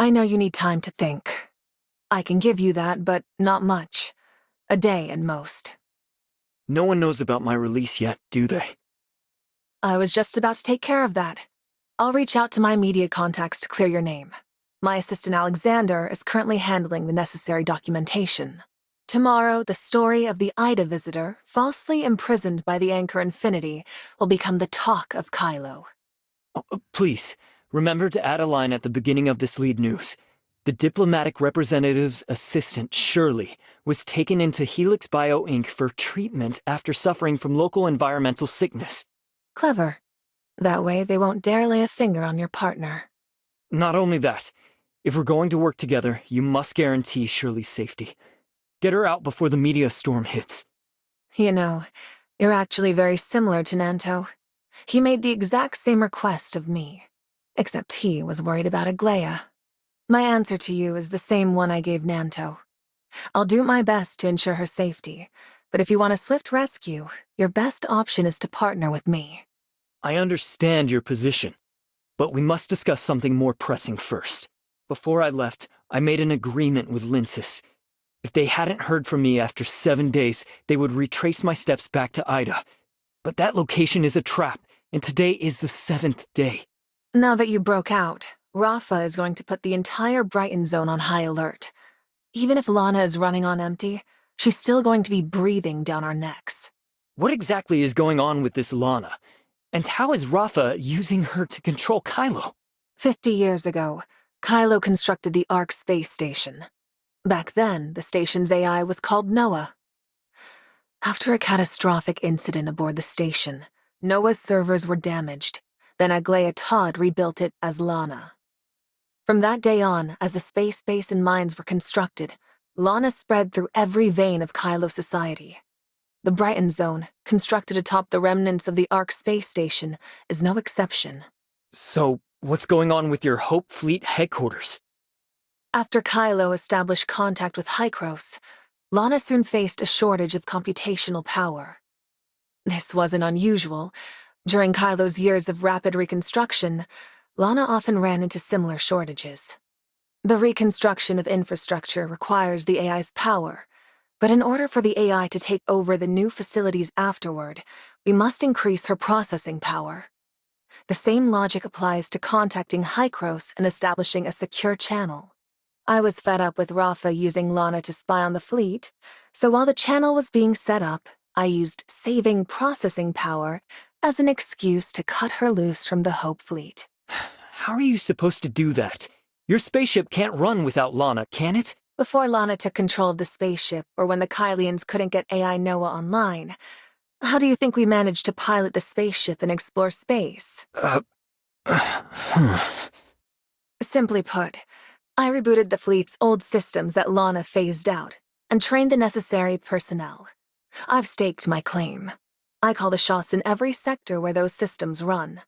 I know you need time to think. I can give you that, but not much. A day at most. No one knows about my release yet, do they? I was just about to take care of that. I'll reach out to my media contacts to clear your name. My assistant Alexander is currently handling the necessary documentation. Tomorrow, the story of the Ida visitor, falsely imprisoned by the Anchor Infinity, will become the talk of Kailo. Please, remember to add a line at the beginning of this lead news. The diplomatic representative's assistant, Shirley, was taken into Helix Bio Inc. for treatment after suffering from local environmental sickness. Clever. That way they won't dare lay a finger on your partner. Not only that, if we're going to work together, you must guarantee Shirley's safety. Get her out before the media storm hits. You know, you're actually very similar to Nanto. He made the exact same request of me, except he was worried about Aglaia. My answer to you is the same one I gave Nanto. I'll do my best to ensure her safety, but if you want a swift rescue, your best option is to partner with me. I understand your position, but we must discuss something more pressing first. Before I left, I made an agreement with Linsis. If they hadn't heard from me after 7 days, they would retrace my steps back to Ida. But that location is a trap, and today is the 7th day. Now that you broke out, Rafa is going to put the entire Brighton zone on high alert. Even if Lana is running on empty, she's still going to be breathing down our necks. What exactly is going on with this Lana? And how is Rafa using her to control Kailo? 50 years ago, Kailo constructed the Ark space station. Back then, the station's AI was called Noah. After a catastrophic incident aboard the station, Noah's servers were damaged. Then Aglaia Todd rebuilt it as Lana. From that day on, as the space base and mines were constructed, Lana spread through every vein of Kailo society. The Brighton zone, constructed atop the remnants of the Ark space station, is no exception. So, what's going on with your Hope Fleet headquarters? After Kailo established contact with Hykros, Lana soon faced a shortage of computational power. This wasn't unusual. During Kailo's years of rapid reconstruction, Lana often ran into similar shortages. The reconstruction of infrastructure requires the AI's power, but in order for the AI to take over the new facilities afterward, we must increase her processing power. The same logic applies to contacting Hykros and establishing a secure channel. I was fed up with Rafa using Lana to spy on the fleet, so while the channel was being set up, I used saving processing power as an excuse to cut her loose from the Hope Fleet. How are you supposed to do that? Your spaceship can't run without Lana, can it? Before Lana took control of the spaceship, or when the Kylians couldn't get AI Noah online, how do you think we managed to pilot the spaceship and explore space? Simply put, I rebooted the fleet's old systems that Lana phased out, and trained the necessary personnel. I've staked my claim. I call the shots in every sector where those systems run.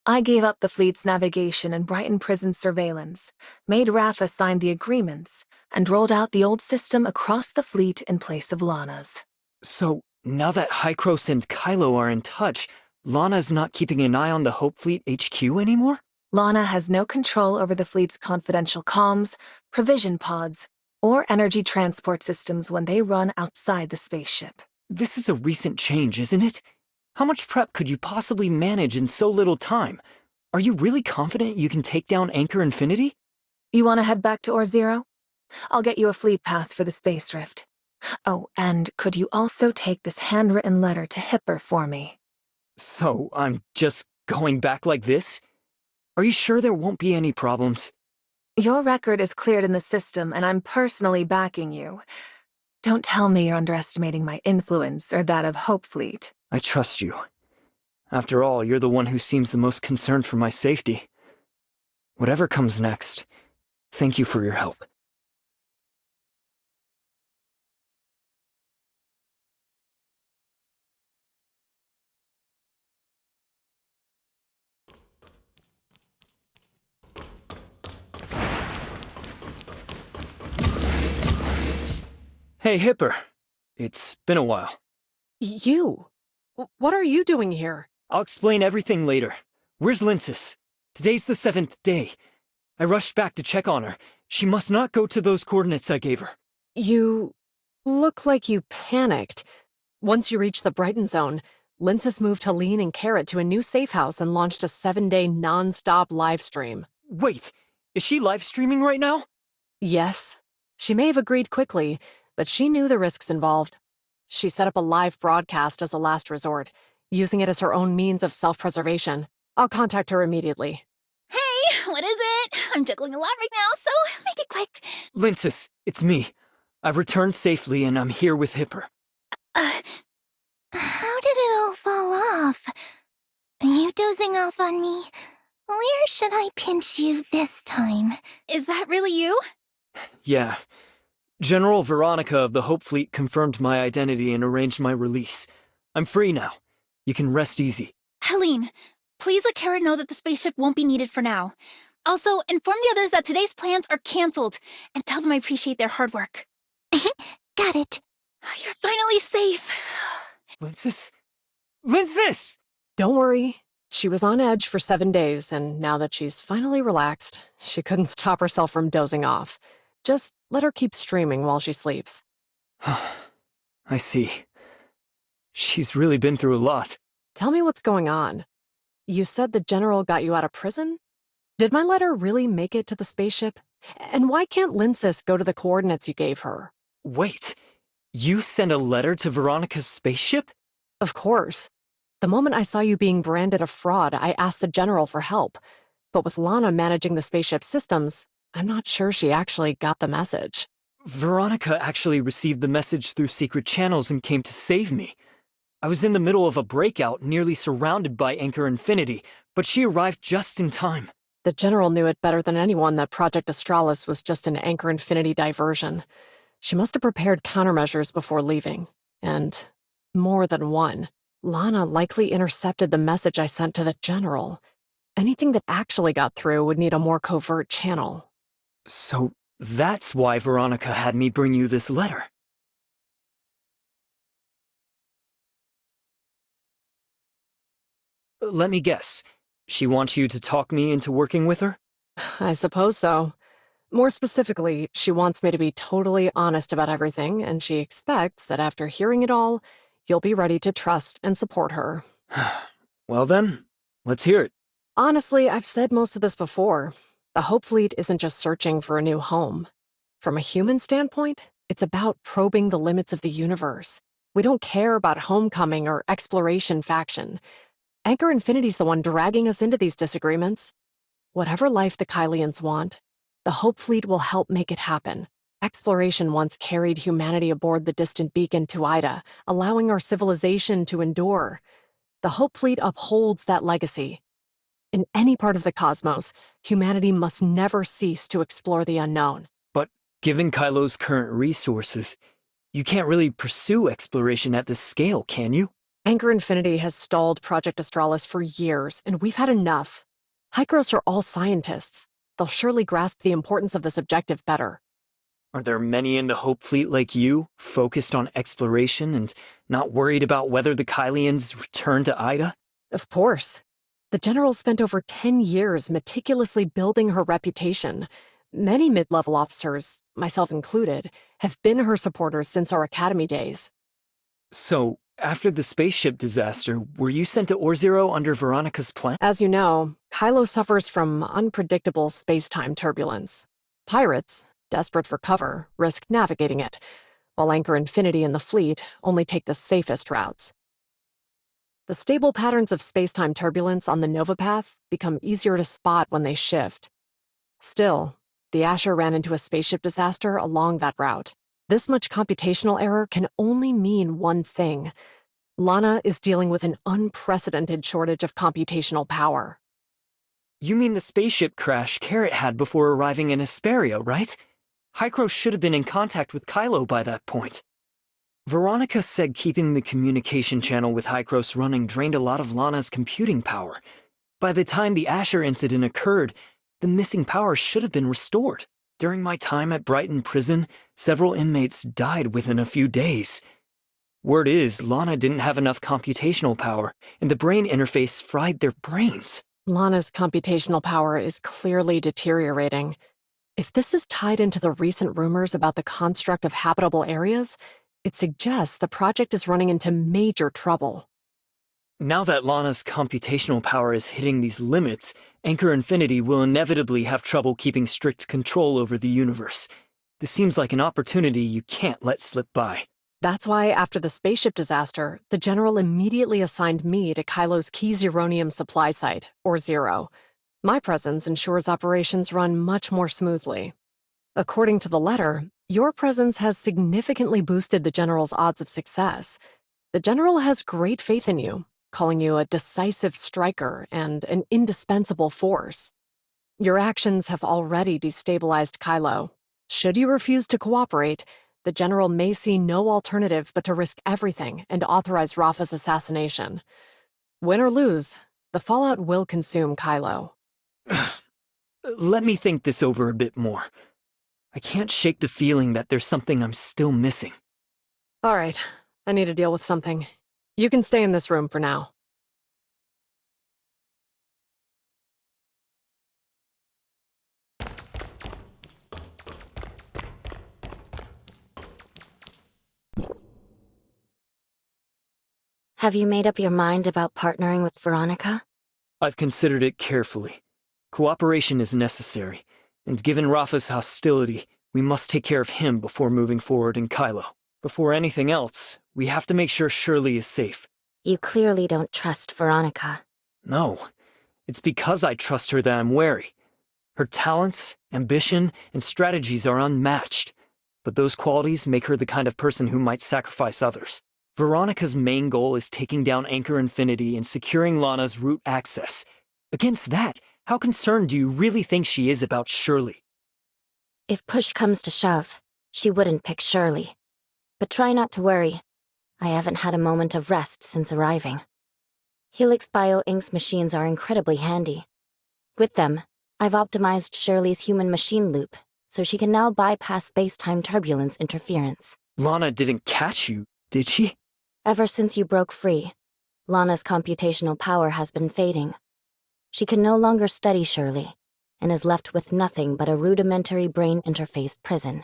I gave up the fleet's navigation and Brighton prison surveillance, made Rafa sign the agreements, and rolled out the old system across the fleet in place of Lana's. So, now that Hykros and Kailo are in touch, Lana's not keeping an eye on the Hope Fleet HQ anymore? Lana has no control over the fleet's confidential comms, provision pods, or energy transport systems when they run outside the spaceship. This is a recent change, isn't it? How much prep could you possibly manage in so little time? Are you really confident you can take down Anchor Infinity? You want to head back to Or-Zero? I'll get you a fleet pass for the space rift. Oh, and could you also take this handwritten letter to Hipper for me? So, I'm just going back like this? Are you sure there won't be any problems? Your record is cleared in the system, and I'm personally backing you. Don't tell me you're underestimating my influence or that of Hope Fleet. I trust you. After all, you're the one who seems the most concerned for my safety. Whatever comes next, thank you for your help. Hey, Hipper. It's been a while. You? What are you doing here? I'll explain everything later. Where's Linsis? Today's the 7th day. I rushed back to check on her. She must not go to those coordinates I gave her. You look like you panicked. Once you reached the Brighton zone, Lindsys moved Helene and Carrot to a new safe house and launched a 7-day non-stop live stream. Wait, is she live streaming right now? Yes. She may have agreed quickly, but she knew the risks involved. She set up a live broadcast as a last resort, using it as her own means of self-preservation. I'll contact her immediately. Hey, what is it? I'm juggling a lot right now, so make it quick. Lindsys, it's me. I've returned safely and I'm here with Hipper. How did it all fall off? Are you dozing off on me? Where should I pinch you this time? Is that really you? Yeah. General Veronica of the Hope Fleet confirmed my identity and arranged my release. I'm free now. You can rest easy. Helene, please let Kara know that the spaceship won't be needed for now. Also, inform the others that today's plans are cancelled, and tell them I appreciate their hard work. Got it. You're finally safe. Lindsys? Lindsys! Don't worry. She was on edge for 7 days, and now that she's finally relaxed, she couldn't stop herself from dozing off. Just let her keep streaming while she sleeps. I see. She's really been through a lot. Tell me what's going on. You said the general got you out of prison? Did my letter really make it to the spaceship? And why can't Lindsys go to the coordinates you gave her? Wait, you sent a letter to Veronica's spaceship? Of course. The moment I saw you being branded a fraud, I asked the general for help. But with Lana managing the spaceship systems, I'm not sure she actually got the message. Veronica actually received the message through secret channels and came to save me. I was in the middle of a breakout, nearly surrounded by Anchor Infinity, but she arrived just in time. The general knew it better than anyone that Project Astralis was just an Anchor Infinity diversion. She must have prepared countermeasures before leaving. And more than one. Lana likely intercepted the message I sent to the general. Anything that actually got through would need a more covert channel. So that's why Veronica had me bring you this letter. Let me guess. She wants you to talk me into working with her? I suppose so. More specifically, she wants me to be totally honest about everything, and she expects that after hearing it all, you'll be ready to trust and support her. Well then, let's hear it. Honestly, I've said most of this before. The Hope Fleet isn't just searching for a new home. From a human standpoint, it's about probing the limits of the universe. We don't care about homecoming or exploration faction. Anchor Infinity's the one dragging us into these disagreements. Whatever life the Kylians want, the Hope Fleet will help make it happen. Exploration once carried humanity aboard the distant beacon to Ida, allowing our civilization to endure. The Hope Fleet upholds that legacy. In any part of the cosmos, humanity must never cease to explore the unknown. But given Kailo's current resources, you can't really pursue exploration at this scale, can you? Anchor Infinity has stalled Project Astralis for years, and we've had enough. Hykros are all scientists. They'll surely grasp the importance of this objective better. Are there many in the Hope Fleet like you, focused on exploration and not worried about whether the Kylians return to Ida? Of course. The General spent over 10 years meticulously building her reputation. Many mid-level officers, myself included, have been her supporters since our academy days. So, after the spaceship disaster, were you sent to Orzero under Veronica's plan? As you know, Kailo suffers from unpredictable space-time turbulence. Pirates, desperate for cover, risk navigating it, while Anchor Infinity and the fleet only take the safest routes. The stable patterns of space-time turbulence on the Nova Path become easier to spot when they shift. Still, the Asher ran into a spaceship disaster along that route. This much computational error can only mean one thing. Lana is dealing with an unprecedented shortage of computational power. You mean the spaceship crash Carrot had before arriving in Hesperia, right? Hykros should have been in contact with Kailo by that point. Veronica said keeping the communication channel with Hykros running drained a lot of Lana's computing power. By the time the Asher incident occurred, the missing power should have been restored. During my time at Brighton prison, several inmates died within a few days. Word is, Lana didn't have enough computational power, and the brain interface fried their brains. Lana's computational power is clearly deteriorating. If this is tied into the recent rumors about the construct of habitable areas, it suggests the project is running into major trouble. Now that Lana's computational power is hitting these limits, Anchor Infinity will inevitably have trouble keeping strict control over the universe. This seems like an opportunity you can't let slip by. That's why, after the spaceship disaster, the General immediately assigned me to Kailo's key Zeronium supply site, or Zero. My presence ensures operations run much more smoothly. According to the letter, your presence has significantly boosted the General's odds of success. The General has great faith in you, calling you a decisive striker and an indispensable force. Your actions have already destabilized Kailo. Should you refuse to cooperate, the General may see no alternative but to risk everything and authorize Rafa's assassination. Win or lose, the fallout will consume Kailo. Let me think this over a bit more. I can't shake the feeling that there's something I'm still missing. All right, I need to deal with something. You can stay in this room for now. Have you made up your mind about partnering with Veronica? I've considered it carefully. Cooperation is necessary, and given Rafa's hostility, we must take care of him before moving forward in Kailo. Before anything else, we have to make sure Shirley is safe. You clearly don't trust Veronica. No, it's because I trust her that I'm wary. Her talents, ambition, and strategies are unmatched, but those qualities make her the kind of person who might sacrifice others. Veronica's main goal is taking down Anchor Infinity and securing Lana's root access. Against that, how concerned do you really think she is about Shirley? If push comes to shove, she wouldn't pick Shirley. But try not to worry. I haven't had a moment of rest since arriving. Helix Bio Inc.'s machines are incredibly handy. With them, I've optimized Shirley's human-machine loop, so she can now bypass space-time turbulence interference. Lana didn't catch you, did she? Ever since you broke free, Lana's computational power has been fading. She can no longer study Shirley, and is left with nothing but a rudimentary brain-interfaced prison.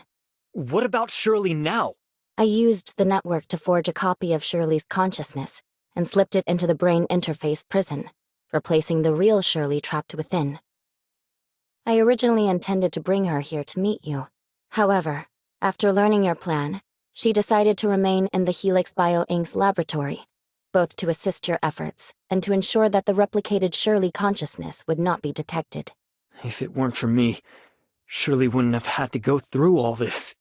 What about Shirley now? I used the network to forge a copy of Shirley's consciousness and slipped it into the brain-interfaced prison, replacing the real Shirley trapped within. I originally intended to bring her here to meet you. However, after learning your plan, she decided to remain in the Helix Bio Inc.'s laboratory, both to assist your efforts and to ensure that the replicated Shirley consciousness would not be detected. If it weren't for me, Shirley wouldn't have had to go through all this.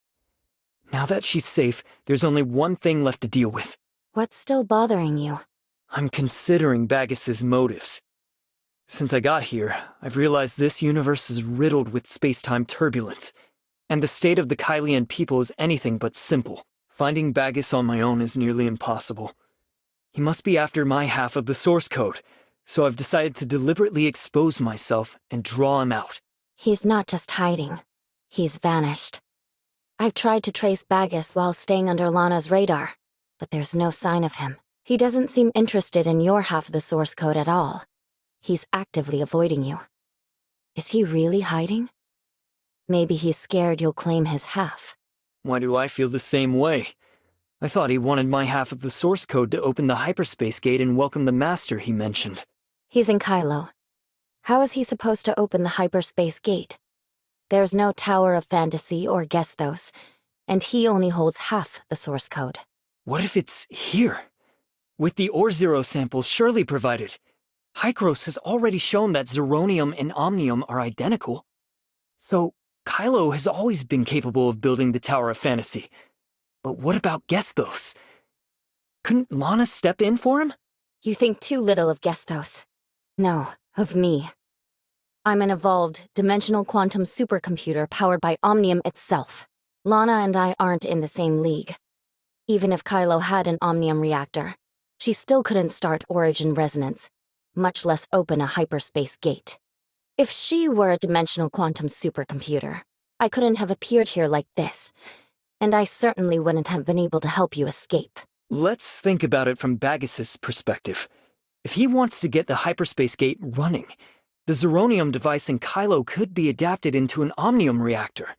Now that she's safe, there's only one thing left to deal with. What's still bothering you? I'm considering Baggis's motives. Since I got here, I've realized this universe is riddled with space-time turbulence, and the state of the Kailian people is anything but simple. Finding Baggis on my own is nearly impossible. He must be after my half of the source code, so I've decided to deliberately expose myself and draw him out. He's not just hiding. He's vanished. I've tried to trace Baggis while staying under Lana's radar, but there's no sign of him. He doesn't seem interested in your half of the source code at all. He's actively avoiding you. Is he really hiding? Maybe he's scared you'll claim his half. Why do I feel the same way? I thought he wanted my half of the source code to open the hyperspace gate and welcome the master he mentioned. He's in Kailo. How is he supposed to open the hyperspace gate? There's no Tower of Fantasy or Gesthos, and he only holds half the source code. What if it's here? With the Ore-Zero samples Shirley provided, Hykros has already shown that Zeronium and Omnium are identical. So, Kailo has always been capable of building the Tower of Fantasy. But what about Gesthos? Couldn't Lana step in for him? You think too little of Gesthos. No, of me. I'm an evolved, dimensional quantum supercomputer powered by Omnium itself. Lana and I aren't in the same league. Even if Kailo had an Omnium reactor, she still couldn't start origin resonance, much less open a hyperspace gate. If she were a dimensional quantum supercomputer, I couldn't have appeared here like this, and I certainly wouldn't have been able to help you escape. Let's think about it from Baggis's perspective. If he wants to get the hyperspace gate running, the Zeronium device in Kailo could be adapted into an Omnium reactor.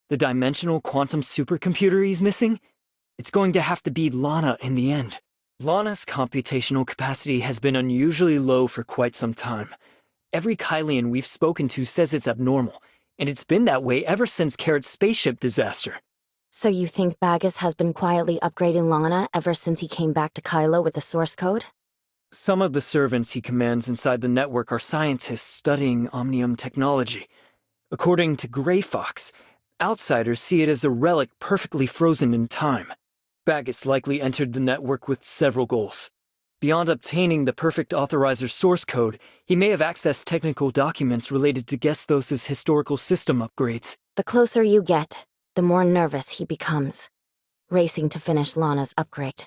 The dimensional quantum supercomputer he's missing? It's going to have to be Lana in the end. Lana's computational capacity has been unusually low for quite some time. Every Kylian we've spoken to says it's abnormal, and it's been that way ever since Carrot's spaceship disaster. So you think Bagus has been quietly upgrading Lana ever since he came back to Kylo with the source code? Some of the servants he commands inside the network are scientists studying Omnium technology. According to Grey Fox, outsiders see it as a relic perfectly frozen in time. Bagus likely entered the network with several goals. Beyond obtaining the perfect authorizer source code, he may have accessed technical documents related to Gestos' historical system upgrades. The closer you get, the more nervous he becomes, racing to finish Lana's upgrade.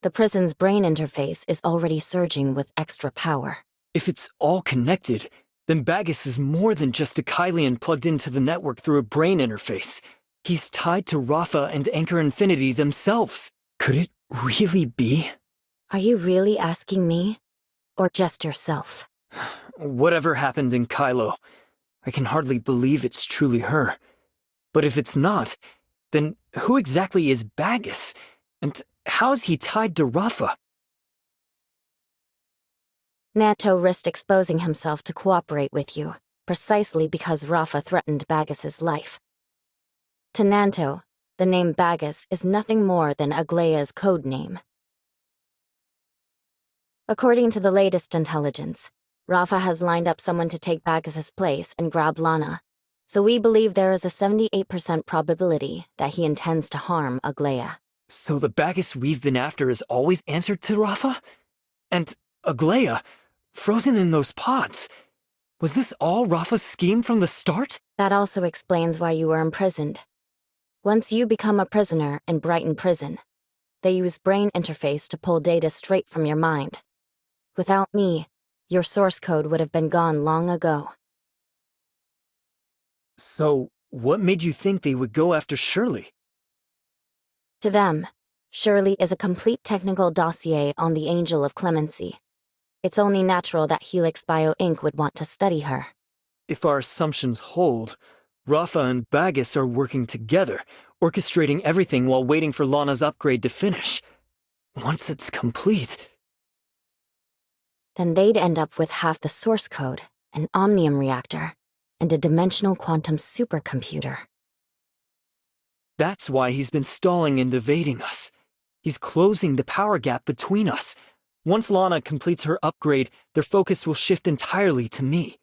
The prison's brain interface is already surging with extra power. If it's all connected, then Bagus is more than just a Kylian plugged into the network through a brain interface. He's tied to Rafa and Anchor Infinity themselves. Could it really be? Are you really asking me? Or just yourself? Whatever happened in Kailo, I can hardly believe it's truly her. But if it's not, then who exactly is Bagus? And how is he tied to Rafa? Nanto risked exposing himself to cooperate with you, precisely because Rafa threatened Bagus's life. To Nanto, the name Bagus is nothing more than Aglaya's code name. According to the latest intelligence, Rafa has lined up someone to take Bagus's place and grab Lana, so we believe there is a 78% probability that he intends to harm Aglaya. So the Bagus we've been after has always answered to Rafa? And Aglaya, frozen in those pods. Was this all Rafa's scheme from the start? That also explains why you were imprisoned. Once you become a prisoner in Brighton prison, they use brain interface to pull data straight from your mind. Without me, your source code would have been gone long ago. So, what made you think they would go after Shirley? To them, Shirley is a complete technical dossier on the Angel of Clemency. It's only natural that Helix Bio Inc. would want to study her. If our assumptions hold, Rafa and Bagus are working together, orchestrating everything while waiting for Lana's upgrade to finish. Once it's complete... Then they'd end up with half the source code, an Omnium reactor, and a dimensional quantum supercomputer. That's why he's been stalling and evading us. He's closing the power gap between us. Once Lana completes her upgrade, their focus will shift entirely to me.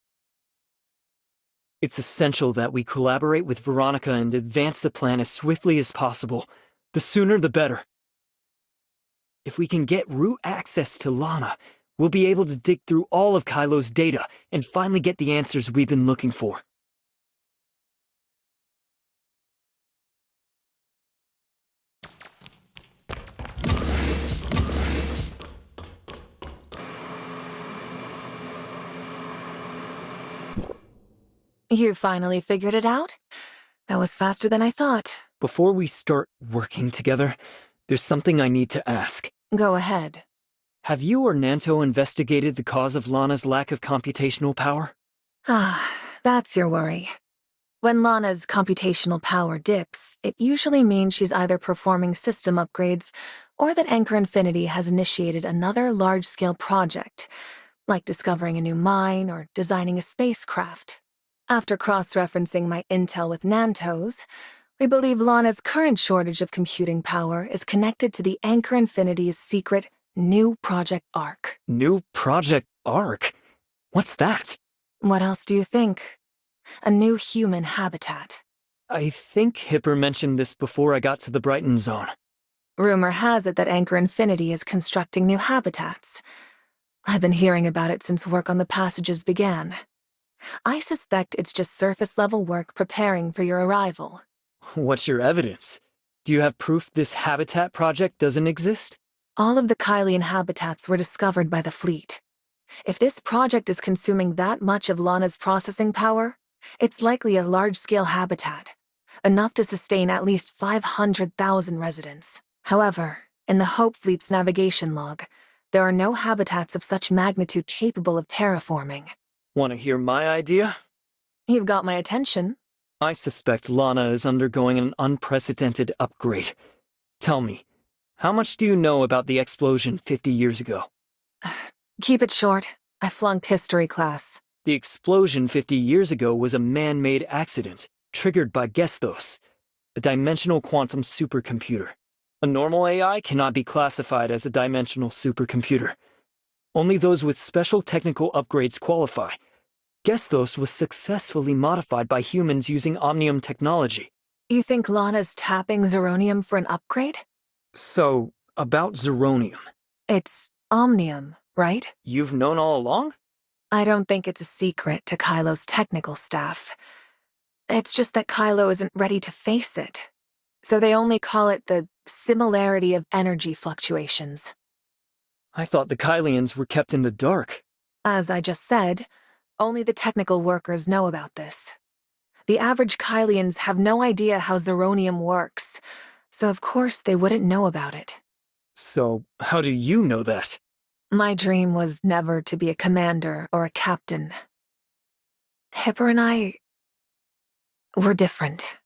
It's essential that we collaborate with Veronica and advance the plan as swiftly as possible. The sooner the better. If we can get root access to Lana, we'll be able to dig through all of Kailo's data and finally get the answers we've been looking for. You finally figured it out? That was faster than I thought. Before we start working together, there's something I need to ask. Go ahead. Have you or Nanto investigated the cause of Lana's lack of computational power? Ah, that's your worry. When Lana's computational power dips, it usually means she's either performing system upgrades or that Anchor Infinity has initiated another large-scale project, like discovering a new mine or designing a spacecraft. After cross-referencing my intel with Nanto's, we believe Lana's current shortage of computing power is connected to the Anchor Infinity's secret New Project Arc. New Project Arc? What's that? What else do you think? A new human habitat. I think Hipper mentioned this before I got to the Brighton zone. Rumor has it that Anchor Infinity is constructing new habitats. I've been hearing about it since work on the passages began. I suspect it's just surface-level work preparing for your arrival. What's your evidence? Do you have proof this habitat project doesn't exist? All of the Kylian habitats were discovered by the fleet. If this project is consuming that much of Lana's processing power, it's likely a large-scale habitat, enough to sustain at least 500,000 residents. However, in the Hope Fleet's navigation log, There are no habitats of such magnitude capable of terraforming. Want to hear my idea? You've got my attention. I suspect Lana is undergoing an unprecedented upgrade. Tell me, how much do you know about the explosion 50 years ago? Keep it short. I flunked history class. The explosion 50 years ago was a man-made accident, triggered by Gestos, a dimensional quantum supercomputer. A normal AI cannot be classified as a dimensional supercomputer. Only those with special technical upgrades qualify. Gestos was successfully modified by humans using Omnium technology. You think Lana's tapping Zeronium for an upgrade? So, about Zeronium. It's Omnium, right? You've known all along? I don't think it's a secret to Kailo's technical staff. It's just that Kailo isn't ready to face it. So they only call it the similarity of energy fluctuations. I thought the Kylians were kept in the dark. As I just said, only the technical workers know about this. The average Kylians have no idea how Zeronium works, so of course they wouldn't know about it. So, how do you know that? My dream was never to be a commander or a captain. Hipper and I were different.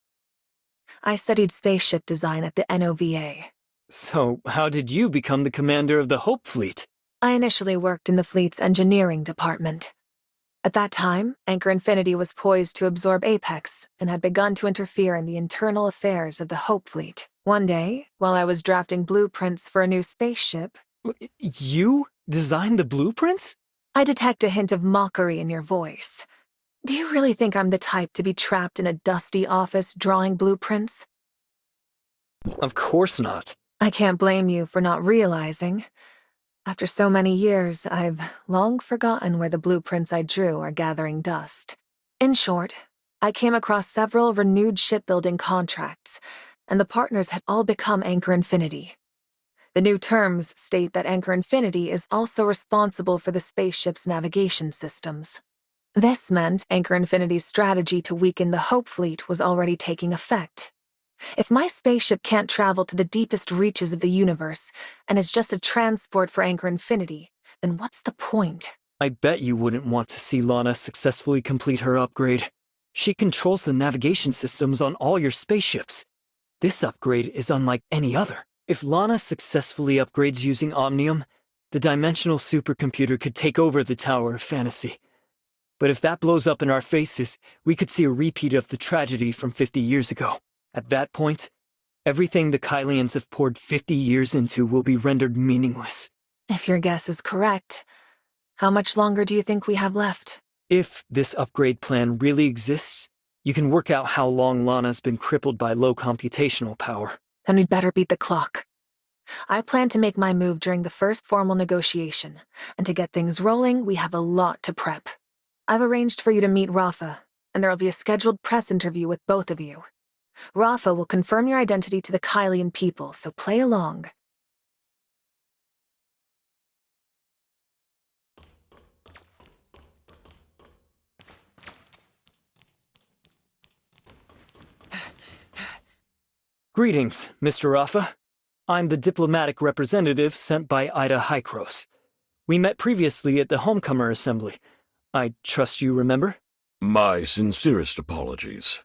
I studied spaceship design at the NOVA. So, how did you become the commander of the Hope Fleet? I initially worked in the fleet's engineering department. At that time, Anchor Infinity was poised to absorb Apex and had begun to interfere in the internal affairs of the Hope Fleet. One day, while I was drafting blueprints for a new spaceship, You designed the blueprints? I detect a hint of mockery in your voice. Do you really think I'm the type to be trapped in a dusty office drawing blueprints? Of course not. I can't blame you for not realizing. After so many years, I've long forgotten where the blueprints I drew are gathering dust. In short, I came across several renewed shipbuilding contracts, and the partners had all become Anchor Infinity. The new terms state that Anchor Infinity is also responsible for the spaceship's navigation systems. This meant Anchor Infinity's strategy to weaken the Hope Fleet was already taking effect. If my spaceship can't travel to the deepest reaches of the universe and is just a transport for Anchor Infinity, then what's the point? I bet you wouldn't want to see Lana successfully complete her upgrade. She controls the navigation systems on all your spaceships. This upgrade is unlike any other. If Lana successfully upgrades using Omnium, the dimensional supercomputer could take over the Tower of Fantasy. But if that blows up in our faces, we could see a repeat of the tragedy from 50 years ago. At that point, everything the Kylians have poured 50 years into will be rendered meaningless. If your guess is correct, how much longer do you think we have left? If this upgrade plan really exists, you can work out how long Lana's been crippled by low computational power. Then we'd better beat the clock. I plan to make my move during the first formal negotiation, and to get things rolling, we have a lot to prep. I've arranged for you to meet Rafa, and there'll be a scheduled press interview with both of you. Rafa will confirm your identity to the Kylian people, so play along. Greetings, Mr. Rafa. I'm the diplomatic representative sent by Ida Hykros. We met previously at the Homecomer Assembly. I trust you remember? My sincerest apologies.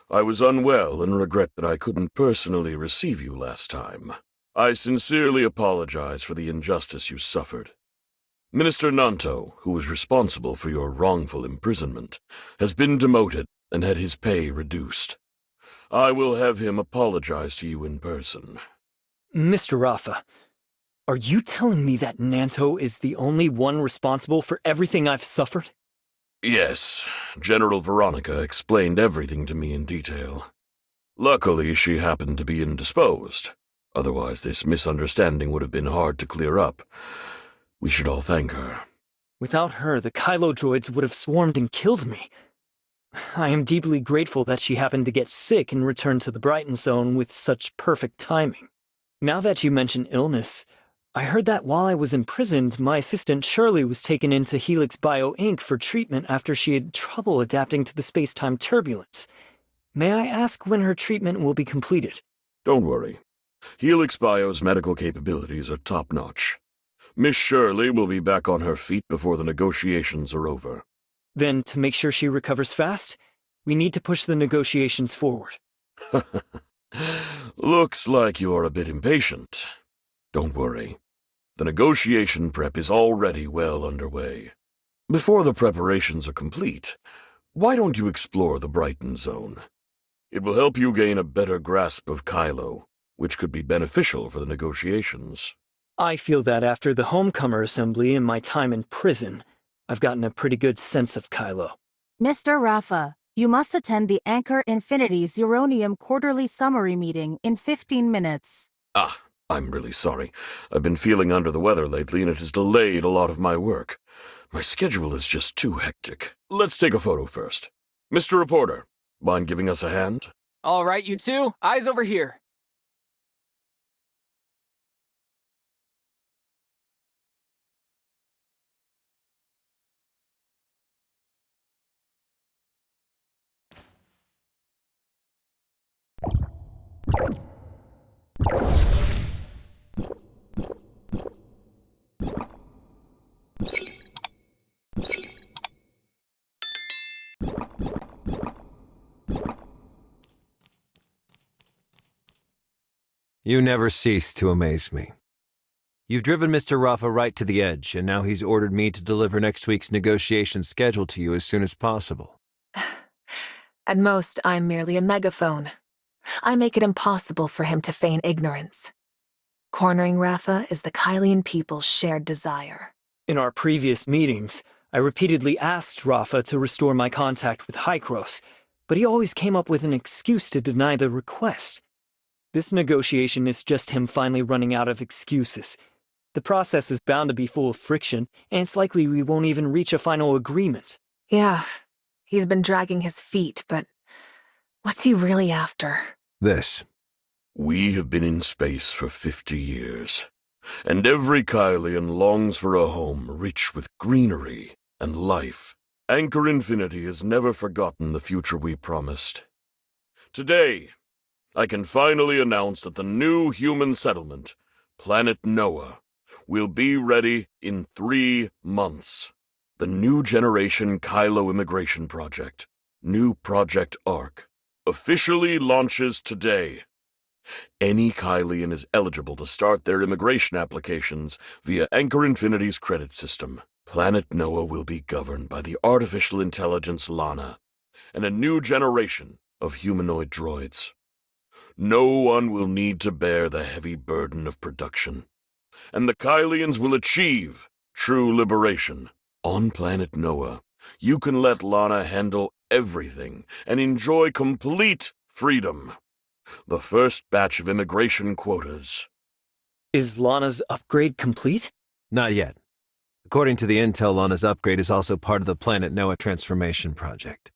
I was unwell and regret that I couldn't personally receive you last time. I sincerely apologize for the injustice you suffered. Minister Nanto, who was responsible for your wrongful imprisonment, has been demoted and had his pay reduced. I will have him apologize to you in person. Mr. Rafa, are you telling me that Nanto is the only one responsible for everything I've suffered? Yes, General Veronica explained everything to me in detail. Luckily, she happened to be indisposed. Otherwise, this misunderstanding would have been hard to clear up. We should all thank her. Without her, the Kailo droids would have swarmed and killed me. I am deeply grateful that she happened to get sick and returned to the Brighton zone with such perfect timing. Now that you mention illness, I heard that while I was imprisoned, my assistant Shirley was taken into Helix Bio Inc. for treatment after she had trouble adapting to the space-time turbulence. May I ask when her treatment will be completed? Don't worry. Helix Bio's medical capabilities are top-notch. Miss Shirley will be back on her feet before the negotiations are over. Then, to make sure she recovers fast, we need to push the negotiations forward. Looks like you're a bit impatient. Don't worry. The negotiation prep is already well underway. Before the preparations are complete, why don't you explore the Brighton zone? It will help you gain a better grasp of Kailo, which could be beneficial for the negotiations. I feel that after the Homecomer Assembly and my time in prison, I've gotten a pretty good sense of Kailo. Mr. Rafa, you must attend the Anchor Infinity Zeronium quarterly summary meeting in 15 minutes. I'm really sorry. I've been feeling under the weather lately and it has delayed a lot of my work. My schedule is just too hectic. Let's take a photo first. Mr. Reporter, mind giving us a hand? All right, you two, eyes over here. You never cease to amaze me. You've driven Mr. Rafa right to the edge, and now he's ordered me to deliver next week's negotiation schedule to you as soon as possible. At most, I'm merely a megaphone. I make it impossible for him to feign ignorance. Cornering Rafa is the Kylian people's shared desire. In our previous meetings, I repeatedly asked Rafa to restore my contact with Hykros, but he always came up with an excuse to deny the request. This negotiation is just him finally running out of excuses. The process is bound to be full of friction, and it's likely we won't even reach a final agreement. Yeah, he's been dragging his feet, but what's he really after? This. We have been in space for 50 years, and every Kylian longs for a home rich with greenery and life. Anchor Infinity has never forgotten the future we promised. Today, I can finally announce that the new human settlement, Planet Noah, will be ready in 3 months. The new generation Kailo immigration project, New Project ARC, officially launches today. Any Kylian is eligible to start their immigration applications via Anchor Infinity's credit system. Planet Noah will be governed by the artificial intelligence Lana and a new generation of humanoid droids. No one will need to bear the heavy burden of production, and the Kylians will achieve true liberation. On Planet Noah, you can let Lana handle everything and enjoy complete freedom. The first batch of immigration quotas. Is Lana's upgrade complete? Not yet. According to the intel, Lana's upgrade is also part of the Planet Noah transformation project.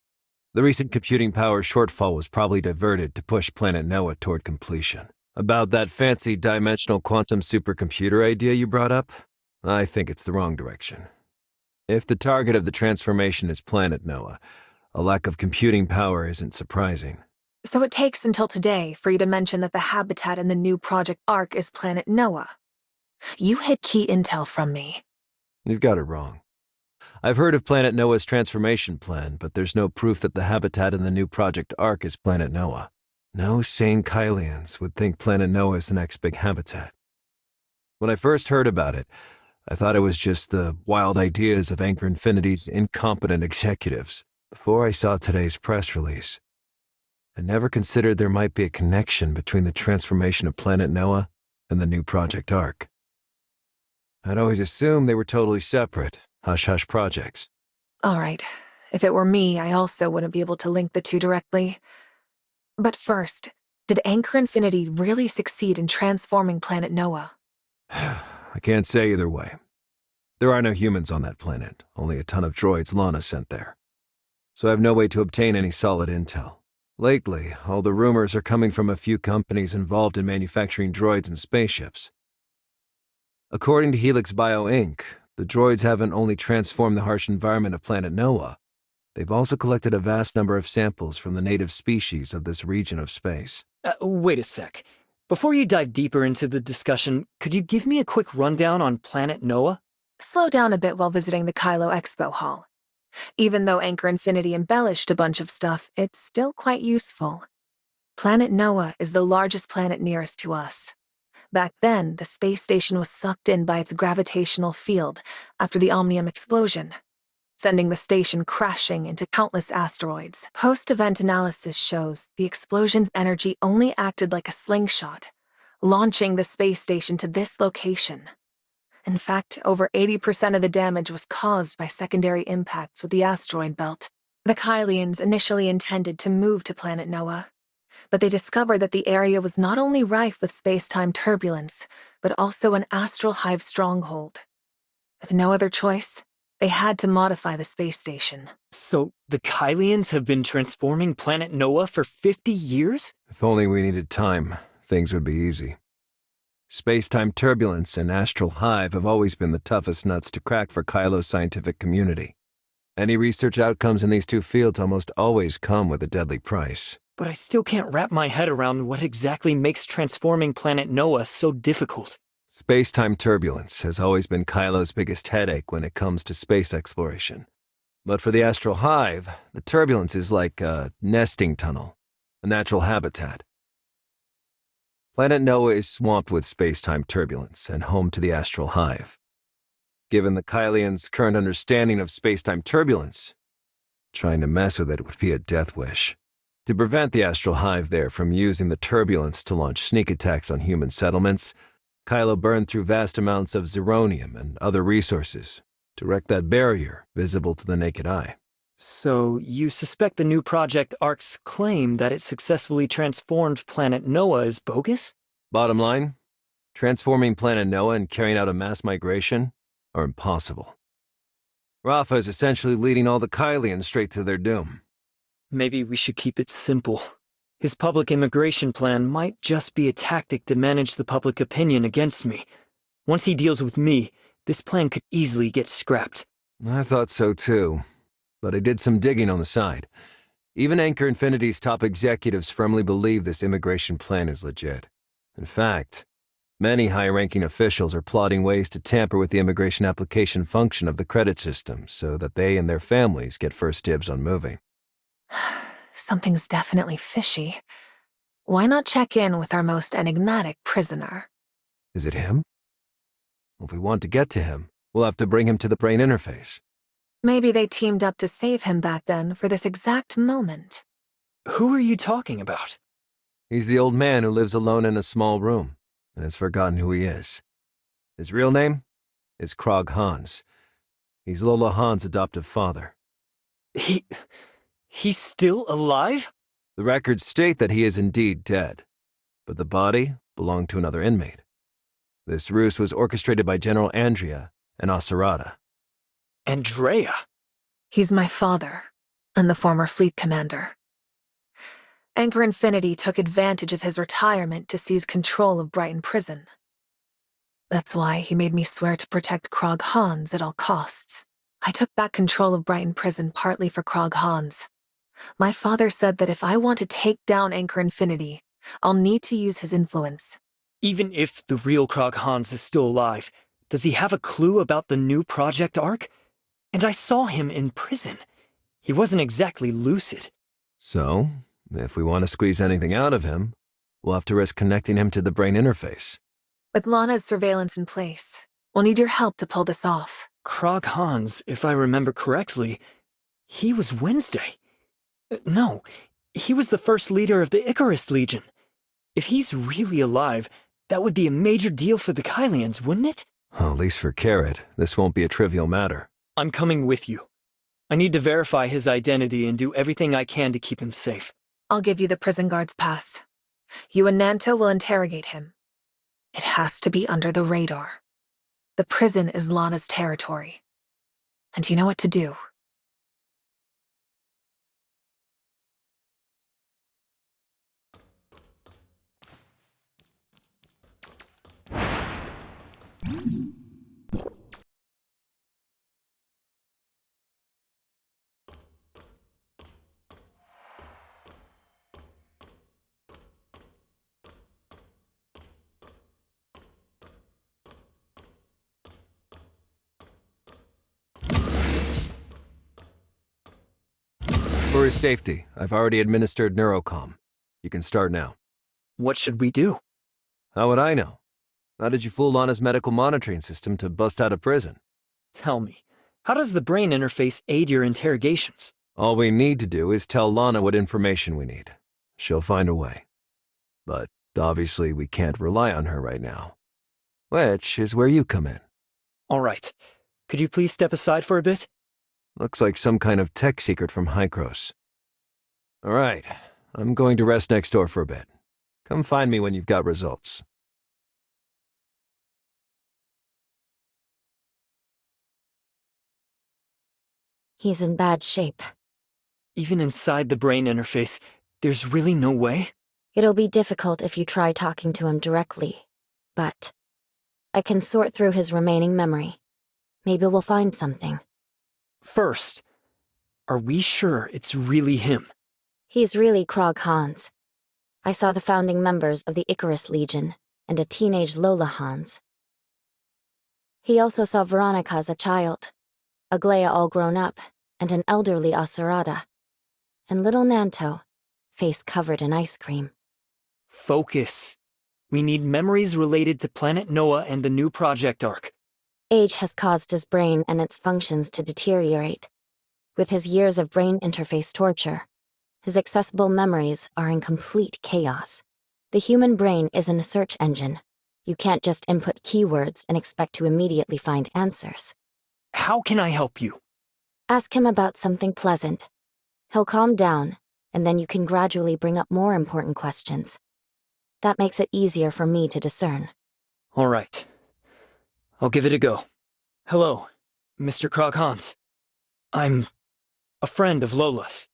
The recent computing power shortfall was probably diverted to push Planet Noah toward completion. About that fancy dimensional quantum supercomputer idea you brought up, I think it's the wrong direction. If the target of the transformation is Planet Noah, a lack of computing power isn't surprising. So it takes until today for you to mention that the habitat in the new Project ARC is Planet Noah. You hid key intel from me. You've got it wrong. I've heard of Planet Noah's transformation plan, but there's no proof that the habitat in the new Project ARC is Planet Noah. No sane Kylians would think Planet Noah is the next big habitat. When I first heard about it, I thought it was just the wild ideas of Anchor Infinity's incompetent executives. Before I saw today's press release, I never considered there might be a connection between the transformation of Planet Noah and the new Project ARC. I'd always assumed they were totally separate, hush-hush projects. All right. If it were me, I also wouldn't be able to link the two directly. But first, did Anchor Infinity really succeed in transforming Planet Noah? I can't say either way. There are no humans on that planet, only a ton of droids Lana sent there. So I have no way to obtain any solid intel. Lately, all the rumors are coming from a few companies involved in manufacturing droids and spaceships. According to Helix Bio Inc., the droids haven't only transformed the harsh environment of Planet Noah, they've also collected a vast number of samples from the native species of this region of space. Wait a sec. Before you dive deeper into the discussion, could you give me a quick rundown on Planet Noah? Slow down a bit while visiting the Kailo Expo Hall. Even though Anchor Infinity embellished a bunch of stuff, it's still quite useful. Planet Noah is the largest planet nearest to us. Back then, the space station was sucked in by its gravitational field after the Omnium explosion, sending the station crashing into countless asteroids. Post-event analysis shows the explosion's energy only acted like a slingshot, launching the space station to this location. In fact, over 80% of the damage was caused by secondary impacts with the asteroid belt. The Kylians initially intended to move to Planet Noah, but they discovered that the area was not only rife with space-time turbulence, but also an astral hive stronghold. With no other choice, they had to modify the space station. So, the Kylians have been transforming Planet Noah for 50 years? If only we needed time, things would be easy. Space-time turbulence and astral hive have always been the toughest nuts to crack for Kailo's scientific community. Any research outcomes in these two fields almost always come with a deadly price. But I still can't wrap my head around what exactly makes transforming Planet Noah so difficult. Space-time turbulence has always been Kailo's biggest headache when it comes to space exploration. But for the astral hive, the turbulence is like a nesting tunnel, a natural habitat. Planet Noah is swamped with space-time turbulence and home to the astral hive. Given the Kylians' current understanding of space-time turbulence, trying to mess with it would be a death wish. To prevent the astral hive there from using the turbulence to launch sneak attacks on human settlements, Kailo burned through vast amounts of zirconium and other resources to wreck that barrier visible to the naked eye. So, you suspect the new Project Ark's claim that it successfully transformed Planet Noah is bogus? Bottom line, transforming Planet Noah and carrying out a mass migration are impossible. Rafa is essentially leading all the Kylians straight to their doom. Maybe we should keep it simple. His public immigration plan might just be a tactic to manage the public opinion against me. Once he deals with me, this plan could easily get scrapped. I thought so too, but I did some digging on the side. Even Anchor Infinity's top executives firmly believe this immigration plan is legit. In fact, many high-ranking officials are plotting ways to tamper with the immigration application function of the credit system so that they and their families get first dibs on moving. Something's definitely fishy. Why not check in with our most enigmatic prisoner? Is it him? If we want to get to him, we'll have to bring him to the brain interface. Maybe they teamed up to save him back then for this exact moment. Who are you talking about? He's the old man who lives alone in a small room and has forgotten who he is. His real name is Krog Hans. He's Lola Han's adoptive father. He's still alive? The records state that he is indeed dead, but the body belonged to another inmate. This ruse was orchestrated by General Andrea and Asarada. Andrea? He's my father, and the former fleet commander. Anchor Infinity took advantage of his retirement to seize control of Brighton prison. That's why he made me swear to protect Krog Hans at all costs. I took back control of Brighton prison partly for Krog Hans. My father said that if I want to take down Anchor Infinity, I'll need to use his influence. Even if the real Krog Hans is still alive, does he have a clue about the new Project Ark? And I saw him in prison. He wasn't exactly lucid. So, if we want to squeeze anything out of him, we'll have to risk connecting him to the brain interface. With Lana's surveillance in place, we'll need your help to pull this off. Krog Hans, if I remember correctly, he was Wednesday. No, he was the first leader of the Icarus Legion. If he's really alive, that would be a major deal for the Kylians, wouldn't it? Well, at least for Carrot, this won't be a trivial matter. I'm coming with you. I need to verify his identity and do everything I can to keep him safe. I'll give you the prison guard's pass. You and Nanto will interrogate him. It has to be under the radar. The prison is Lana's territory. And you know what to do. For his safety, I've already administered Neurocom. You can start now. What should we do? How would I know? How did you fool Lana's medical monitoring system to bust out of prison? Tell me, how does the brain interface aid your interrogations? All we need to do is tell Lana what information we need. She'll find a way. But obviously we can't rely on her right now. Which is where you come in. All right. Could you please step aside for a bit? Looks like some kind of tech secret from Hykros. All right, I'm going to rest next door for a bit. Come find me when you've got results. He's in bad shape. Even inside the brain interface, there's really no way? It'll be difficult if you try talking to him directly, but I can sort through his remaining memory. Maybe we'll find something. First, are we sure it's really him? He's really Krog Hans. I saw the founding members of the Icarus Legion and a teenage Lola Hans. He also saw Veronica as a child, Aglaia all grown up, and an elderly Asurada. And little Nanto, face covered in ice cream. Focus. We need memories related to Planet Noah and the new Project Ark. Age has caused his brain and its functions to deteriorate. With his years of brain interface torture, his accessible memories are in complete chaos. The human brain isn't a search engine. You can't just input keywords and expect to immediately find answers. How can I help you? Ask him about something pleasant. He'll calm down, and then you can gradually bring up more important questions. That makes it easier for me to discern. All right. I'll give it a go. Hello, Mr. Krog Hans. I'm a friend of Lola's.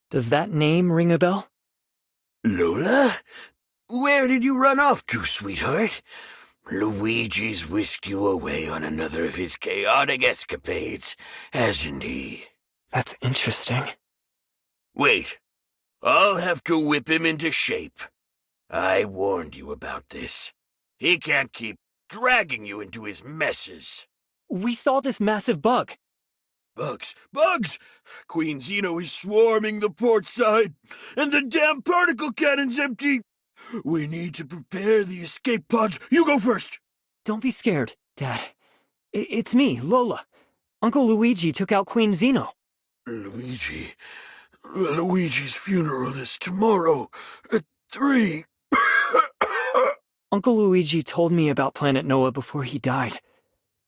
Does that name ring a bell? Lola? Where did you run off to, sweetheart? Luigi's whisked you away on another of his chaotic escapades, hasn't he? That's interesting. Wait. I'll have to whip him into shape. I warned you about this. He can't keep dragging you into his messes. We saw this massive bug. Bugs! Bugs! Queen Zeno is swarming the port side, and the damn particle cannon's empty. We need to prepare the escape pods. You go first. Don't be scared, Dad. It's me, Lola. Uncle Luigi took out Queen Zeno. Luigi? Luigi's funeral is tomorrow at 3. Uncle Luigi told me about Planet Noah before he died.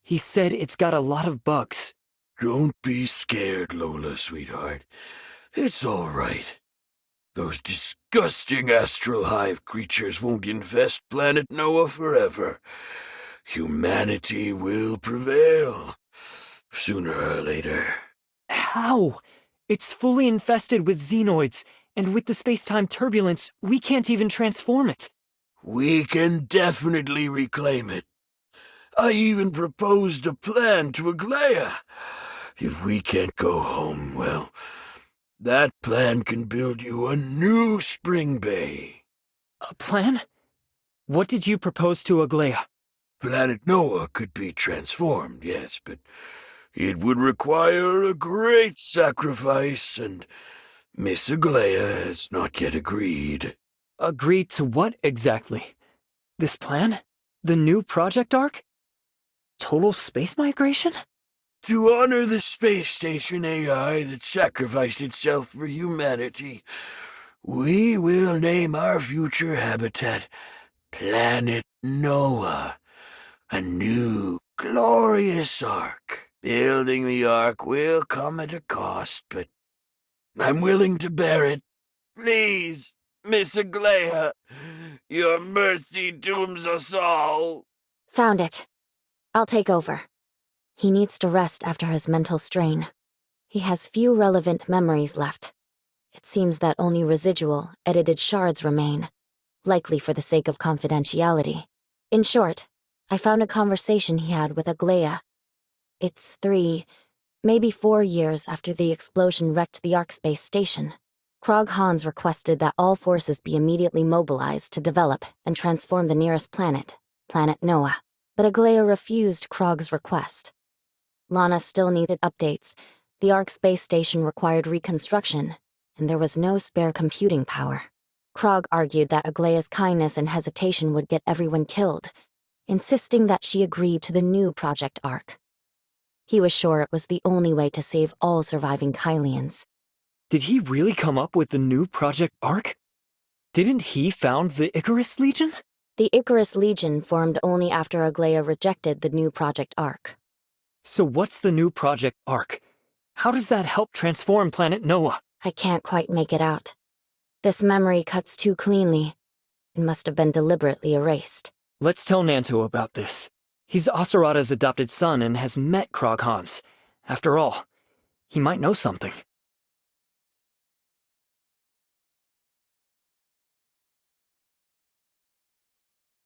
He said it's got a lot of bugs. Don't be scared, Lola, sweetheart. It's all right. Those disgusting astral hive creatures won't infest Planet Noah forever. Humanity will prevail, sooner or later. How? It's fully infested with xenoids, and with the space-time turbulence, we can't even transform it. We can definitely reclaim it. I even proposed a plan to Aglaia. If we can't go home, well, that plan can build you a new spring bay. A plan? What did you propose to Aglaia? Planet Noah could be transformed, yes, but it would require a great sacrifice, and Miss Aglaia has not yet agreed. Agreed to what exactly? This plan? The new Project Ark? Total space migration? To honor the space station AI that sacrificed itself for humanity, we will name our future habitat Planet Noah, a new, glorious ark. Building the ark will come at a cost, but I'm willing to bear it. Please, Miss Aglaia, your mercy dooms us all. Found it. I'll take over. He needs to rest after his mental strain. He has few relevant memories left. It seems that only residual, edited shards remain, likely for the sake of confidentiality. In short, I found a conversation he had with Aglaia. It's 3, maybe 4 years after the explosion wrecked the Ark Space Station. Krog Hans requested that all forces be immediately mobilized to develop and transform the nearest planet, Planet Noah. But Aglaia refused Krog's request. Lana still needed updates, The Ark space station required reconstruction, and there was no spare computing power. Krog argued that Aglaya's kindness and hesitation would get everyone killed, insisting that she agreed to the new Project Ark. He was sure it was the only way to save all surviving Kylians. Did he really come up with the new Project Ark? Didn't he found the Icarus Legion? The Icarus Legion formed only after Aglaya rejected the new Project Ark. So what's the new Project Ark? How does that help transform Planet Noah? I can't quite make it out. This memory cuts too cleanly. It must have been deliberately erased. Let's tell Nanto about this. He's Asurata's adopted son and has met Krog Hans. After all, he might know something.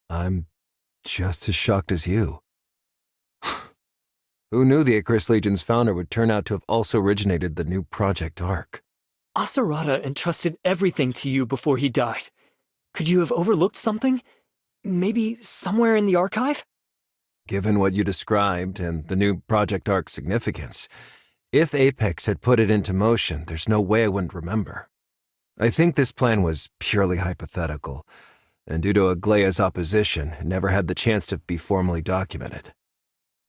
I'm just as shocked as you. Who knew the Icarus Legion's founder would turn out to have also originated the new Project Ark? Asurata entrusted everything to you before he died. Could you have overlooked something? Maybe somewhere in the archive? Given what you described and the new Project Ark's significance, if Apex had put it into motion, there's no way I wouldn't remember. I think this plan was purely hypothetical, and due to Aglaya's opposition, it never had the chance to be formally documented.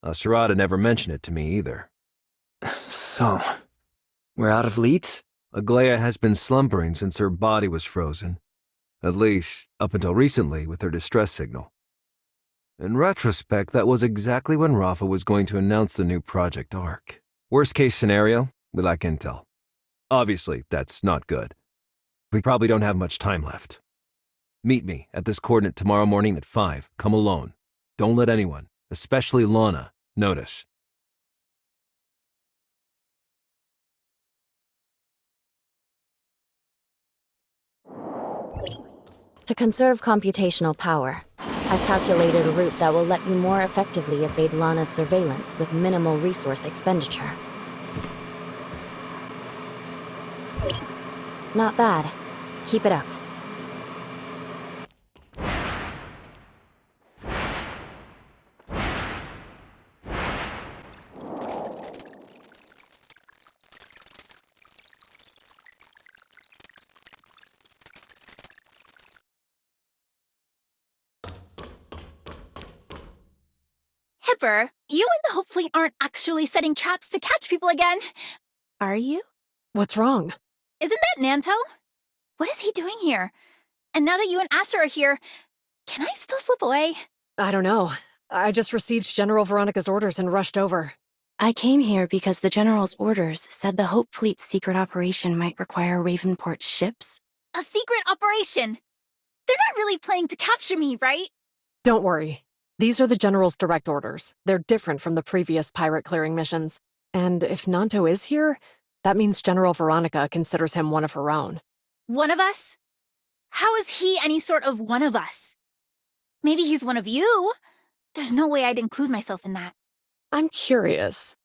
Asurata never mentioned it to me either. So, we're out of leads? Aglaya has been slumbering since her body was frozen. At least, up until recently with her distress signal. In retrospect, that was exactly when Rafa was going to announce the new Project Ark. Worst case scenario, we lack intel. Obviously, that's not good. We probably don't have much time left. Meet me at this coordinate tomorrow morning at 5. Come alone. Don't let anyone, especially Lana, notice. To conserve computational power, I've calculated a route that will let you more effectively evade Lana's surveillance with minimal resource expenditure. Not bad. Keep it up. Hipper, you and the Hope Fleet aren't actually setting traps to catch people again. Are you? What's wrong? Isn't that Nanto? What is he doing here? And now that you and Aster are here, can I still slip away? I don't know. I just received General Veronica's orders and rushed over. I came here because the General's orders said the Hope Fleet's secret operation might require Ravenport's ships. A secret operation? They're not really planning to capture me, right? Don't worry. These are the General's direct orders. They're different from the previous pirate clearing missions. And if Nanto is here, that means General Veronica considers him one of her own. One of us? How is he any sort of one of us? Maybe he's one of you? There's no way I'd include myself in that. I'm curious.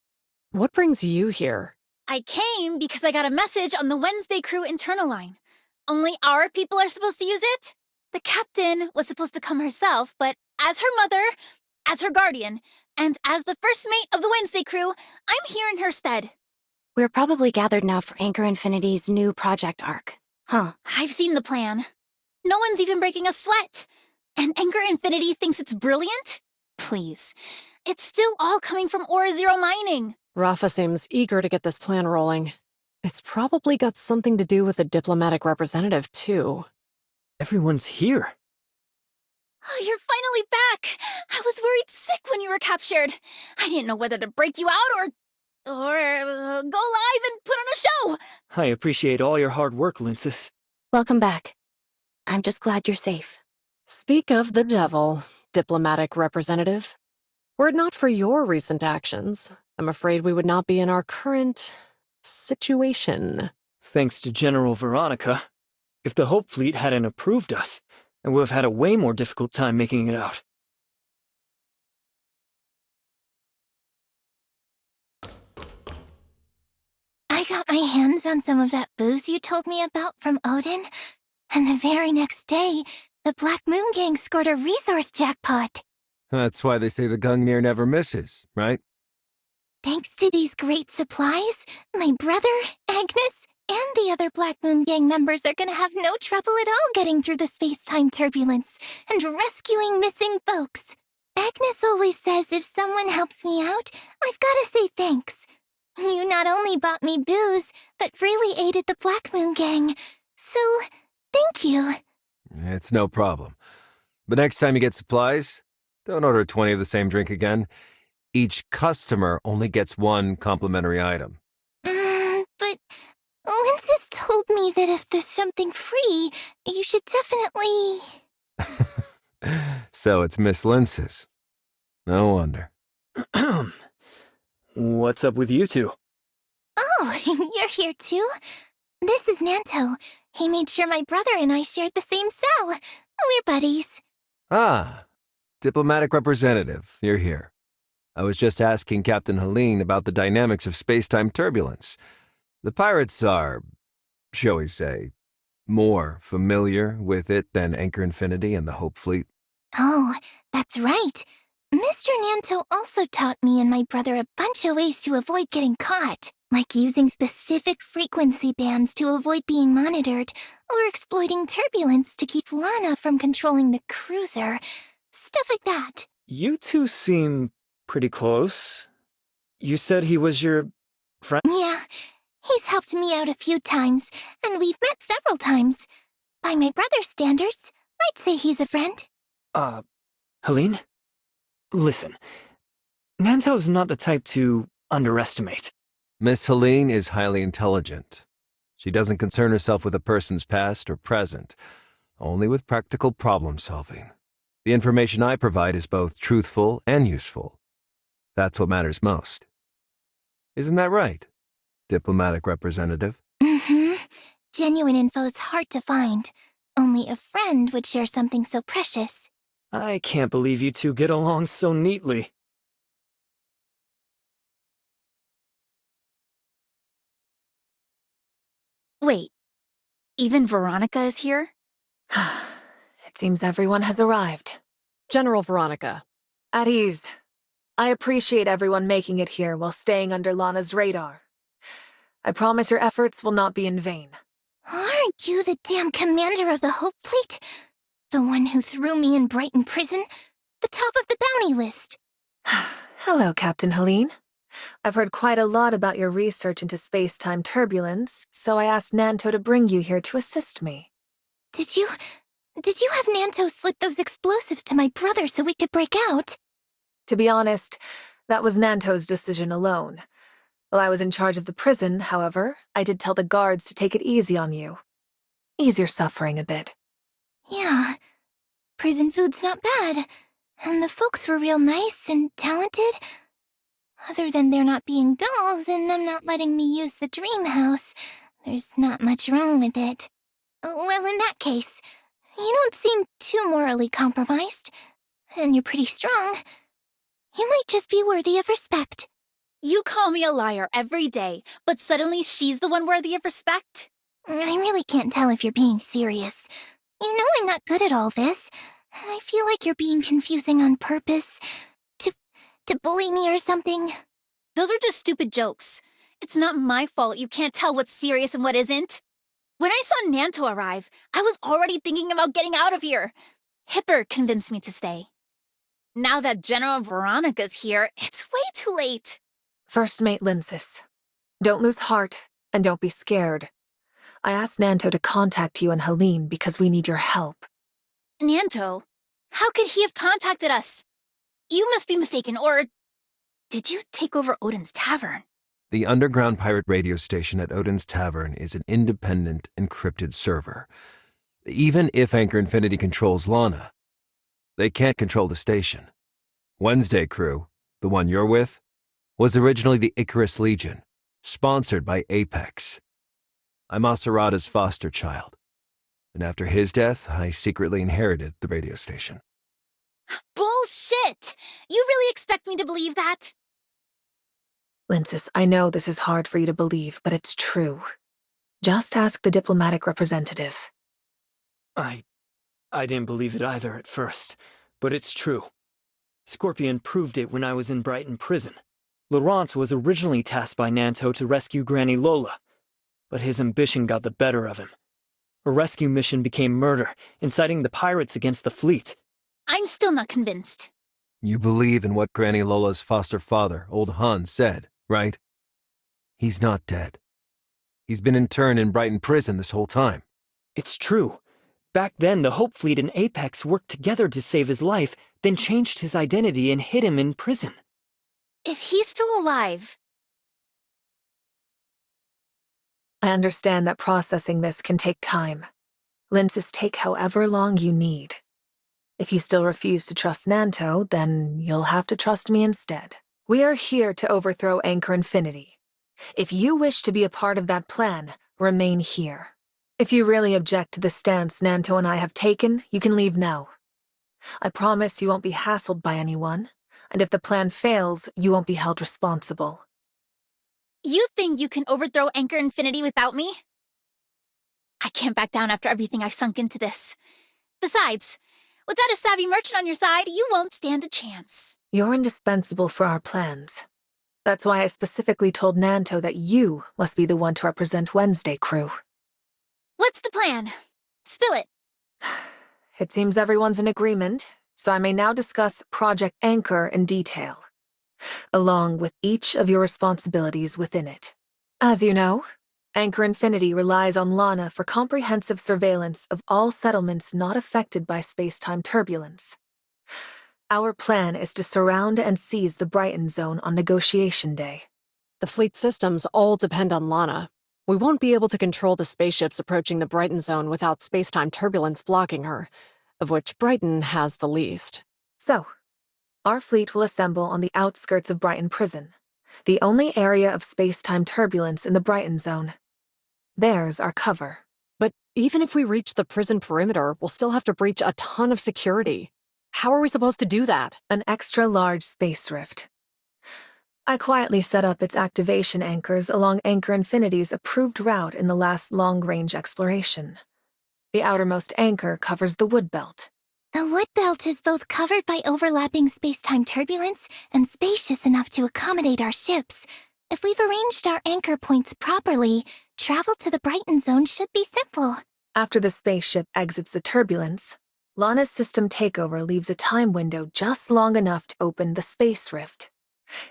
What brings you here? I came because I got a message on the Wednesday crew internal line. Only our people are supposed to use it? The captain was supposed to come herself, but as her mother, as her guardian, and as the first mate of the Wednesday crew, I'm here in her stead. We're probably gathered now for Anchor Infinity's new Project Ark. Huh. I've seen the plan. No one's even breaking a sweat. And Anchor Infinity thinks it's brilliant? Please. It's still all coming from Aura Zero mining. Rafa seems eager to get this plan rolling. It's probably got something to do with a diplomatic representative, too. Everyone's here. Oh, you're finally back! I was worried sick when you were captured. I didn't know whether to break you out or go live and put on a show. I appreciate all your hard work, Linsis. Welcome back. I'm just glad you're safe. Speak of the devil, diplomatic representative. Were it not for your recent actions, I'm afraid we would not be in our current situation. Thanks to General Veronica. If the Hope Fleet hadn't approved us, I would have had a way more difficult time making it out. I got my hands on some of that booze you told me about from Odin, and the very next day, the Black Moon Gang scored a resource jackpot. That's why they say the Gungnir never misses, right? Thanks to these great supplies, my brother, Agnes, and the other Black Moon Gang members are gonna have no trouble at all getting through the space-time turbulence and rescuing missing folks. Agnes always says if someone helps me out, I've gotta say thanks. You not only bought me booze, but really aided the Black Moon Gang. So, thank you. It's no problem. But next time you get supplies, don't order 20 of the same drink again. Each customer only gets one complimentary item. But Lindsay told me that if there's something free, you should definitely... So it's Miss Lince's. No wonder. What's up with you two? Oh, you're here too? This is Nanto. He made sure my brother and I shared the same cell. We're buddies. Ah, diplomatic representative, you're here. I was just asking Captain Helene about the dynamics of space-time turbulence. The pirates are, shall we say, more familiar with it than Anchor Infinity and the Hope Fleet. Oh, that's right. Mr. Nanto also taught me and my brother a bunch of ways to avoid getting caught, like using specific frequency bands to avoid being monitored, or exploiting turbulence to keep Lana from controlling the cruiser. Stuff like that. You two seem pretty close. You said he was your friend? Yeah, he's helped me out a few times, and we've met several times. By my brother's standards, I'd say he's a friend. Helene? Listen, Nanto's not the type to underestimate. Miss Helene is highly intelligent. She doesn't concern herself with a person's past or present, only with practical problem-solving. The information I provide is both truthful and useful. That's what matters most. Isn't that right, diplomatic representative? Mm-hmm. Genuine info's hard to find. Only a friend would share something so precious. I can't believe you two get along so neatly. Wait, even Veronica is here? It seems everyone has arrived. General Veronica. At ease. I appreciate everyone making it here while staying under Lana's radar. I promise your efforts will not be in vain. Aren't you the damn commander of the Hope Fleet? The one who threw me in Brighton prison? The top of the bounty list. Hello, Captain Helene. I've heard quite a lot about your research into space-time turbulence, so I asked Nanto to bring you here to assist me. Did you have Nanto slip those explosives to my brother so we could break out? To be honest, that was Nanto's decision alone. While I was in charge of the prison, however, I did tell the guards to take it easy on you. Ease your suffering a bit. Yeah, prison food's not bad, and the folks were real nice and talented. Other than there not being dolls and them not letting me use the dream house, there's not much wrong with it. Well, in that case, you don't seem too morally compromised, and you're pretty strong. You might just be worthy of respect. You call me a liar every day, but suddenly she's the one worthy of respect? I really can't tell if you're being serious. You know I'm not good at all this, and I feel like you're being confusing on purpose. To bully me or something. Those are just stupid jokes. It's not my fault you can't tell what's serious and what isn't. When I saw Nanto arrive, I was already thinking about getting out of here. Hipper convinced me to stay. Now that General Veronica's here, it's way too late. First Mate Linsis, don't lose heart and don't be scared. I asked Nanto to contact you and Helene because we need your help. Nanto? How could he have contacted us? You must be mistaken, or did you take over Odin's Tavern? The underground pirate radio station at Odin's Tavern is an independent, encrypted server. Even if Anchor Infinity controls Lana, they can't control the station. Wednesday Crew, the one you're with, was originally the Icarus Legion, sponsored by Apex. I'm Asurada's foster child, and after his death, I secretly inherited the radio station. Bullshit! You really expect me to believe that? Linsis, I know this is hard for you to believe, but it's true. Just ask the diplomatic representative. I didn't believe it either at first, but it's true. Scorpion proved it when I was in Brighton prison. Laurence was originally tasked by Nanto to rescue Granny Lola, but his ambition got the better of him. A rescue mission became murder, inciting the pirates against the fleet. I'm still not convinced. You believe in what Granny Lola's foster father, Old Hans, said, right? He's not dead. He's been interned in Brighton prison this whole time. It's true. Back then, the Hope Fleet and Apex worked together to save his life, then changed his identity and hid him in prison. If he's still alive... I understand that processing this can take time. Linces take however long you need. If you still refuse to trust Nanto, then you'll have to trust me instead. We are here to overthrow Anchor Infinity. If you wish to be a part of that plan, remain here. If you really object to the stance Nanto and I have taken, you can leave now. I promise you won't be hassled by anyone, and if the plan fails, you won't be held responsible. You think you can overthrow Anchor Infinity without me? I can't back down after everything I've sunk into this. Besides, without a savvy merchant on your side, you won't stand a chance. You're indispensable for our plans. That's why I specifically told Nanto that you must be the one to represent Wednesday Crew. What's the plan? Spill it. It seems everyone's in agreement, so I may now discuss Project Anchor in detail, along with each of your responsibilities within it. As you know, Anchor Infinity relies on Lana for comprehensive surveillance of all settlements not affected by space-time turbulence. Our plan is to surround and seize the Brighton zone on negotiation day. The fleet systems all depend on Lana. We won't be able to control the spaceships approaching the Brighton zone without space-time turbulence blocking her, of which Brighton has the least. So, our fleet will assemble on the outskirts of Brighton Prison, the only area of space-time turbulence in the Brighton zone. There's our cover. But even if we reach the prison perimeter, we'll still have to breach a ton of security. How are we supposed to do that? An extra-large space rift. I quietly set up its activation anchors along Anchor Infinity's approved route in the last long-range exploration. The outermost anchor covers the wood belt. The wood belt is both covered by overlapping space-time turbulence and spacious enough to accommodate our ships. If we've arranged our anchor points properly, travel to the Brighton zone should be simple. After the spaceship exits the turbulence, Lana's system takeover leaves a time window just long enough to open the space rift.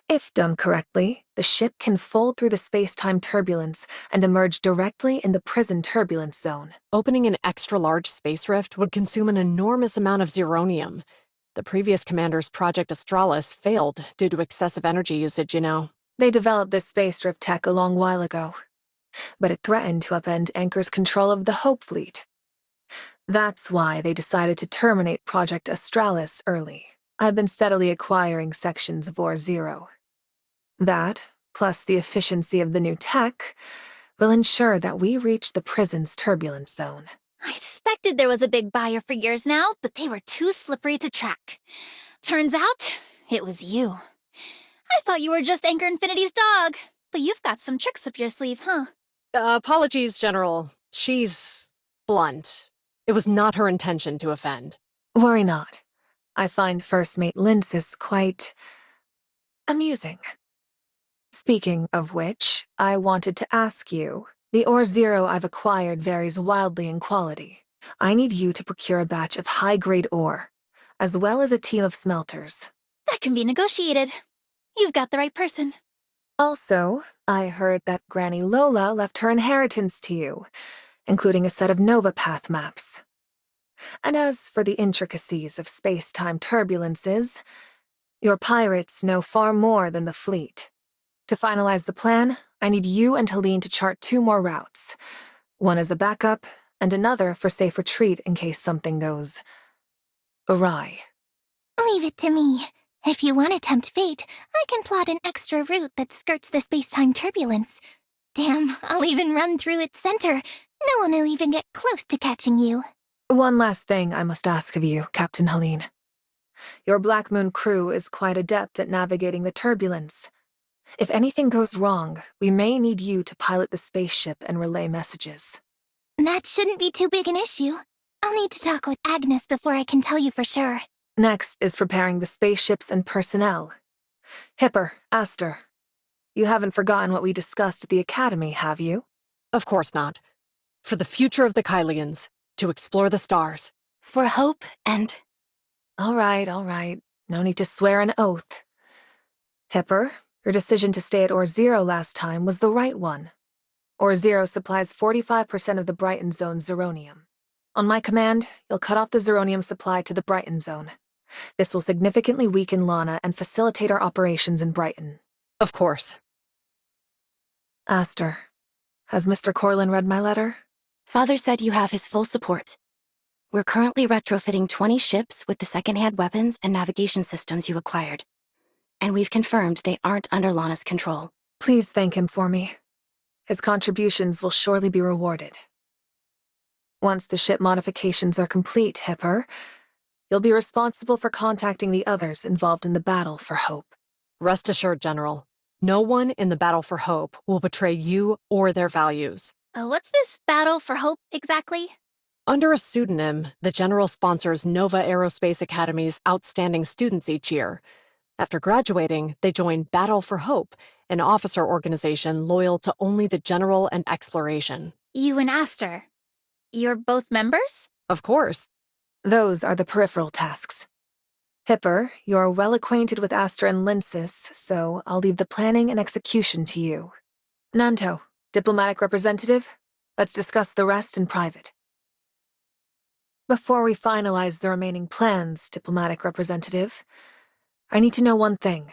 If done correctly, the ship can fold through the space-time turbulence and emerge directly in the prison turbulence zone. Opening an extra-large space rift would consume an enormous amount of zeronium. The previous commander's Project Astralis failed due to excessive energy usage, you know. They developed this space rift tech a long while ago, but it threatened to upend Anchor's control of the Hope Fleet. That's why they decided to terminate Project Astralis early. I've been steadily acquiring sections of Ore Zero. That, plus the efficiency of the new tech, will ensure that we reach the prison's turbulence zone. I suspected there was a big buyer for years now, but they were too slippery to track. Turns out, it was you. I thought you were just Anchor Infinity's dog, but you've got some tricks up your sleeve, huh? Apologies, General. She's blunt. It was not her intention to offend. Worry not. I find First Mate Linces quite amusing. Speaking of which, I wanted to ask you, the Ore Zero I've acquired varies wildly in quality. I need you to procure a batch of high-grade ore, as well as a team of smelters. That can be negotiated. You've got the right person. Also, I heard that Granny Lola left her inheritance to you, including a set of Nova Path maps. And as for the intricacies of space-time turbulences, your pirates know far more than the fleet. To finalize the plan, I need you and Helene to chart 2 more routes. One as a backup, and another for safe retreat in case something goes awry. Leave it to me. If you want to tempt fate, I can plot an extra route that skirts the space-time turbulence. Damn, I'll even run through its center. No one will even get close to catching you. One last thing I must ask of you, Captain Helene. Your Black Moon crew is quite adept at navigating the turbulence. If anything goes wrong, we may need you to pilot the spaceship and relay messages. That shouldn't be too big an issue. I'll need to talk with Agnes before I can tell you for sure. Next is preparing the spaceships and personnel. Hipper, Aster, you haven't forgotten what we discussed at the Academy, have you? Of course not. For the future of the Kylians, to explore the stars. For hope and... All right. No need to swear an oath. Hipper, your decision to stay at Ore Zero last time was the right one. Ore Zero supplies 45% of the Brighton Zone's zeronium. On my command, you'll cut off the zeronium supply to the Brighton Zone. This will significantly weaken Lana and facilitate our operations in Brighton. Of course. Aster, has Mr. Corlin read my letter? Father said you have his full support. We're currently retrofitting 20 ships with the second-hand weapons and navigation systems you acquired. And we've confirmed they aren't under Lana's control. Please thank him for me. His contributions will surely be rewarded. Once the ship modifications are complete, Hipper, you'll be responsible for contacting the others involved in the battle for Hope. Rest assured, General. No one in the battle for Hope will betray you or their values. What's this battle for hope exactly? Under a pseudonym, the General sponsors Nova Aerospace Academy's outstanding students each year. After graduating, they join Battle for Hope, an officer organization loyal to only the General and Exploration. You and Aster. You're both members? Of course. Those are the peripheral tasks. Hipper, you're well acquainted with Aster and Lynsis, so I'll leave the planning and execution to you. Nanto, diplomatic representative, let's discuss the rest in private. Before we finalize the remaining plans, diplomatic representative, I need to know one thing.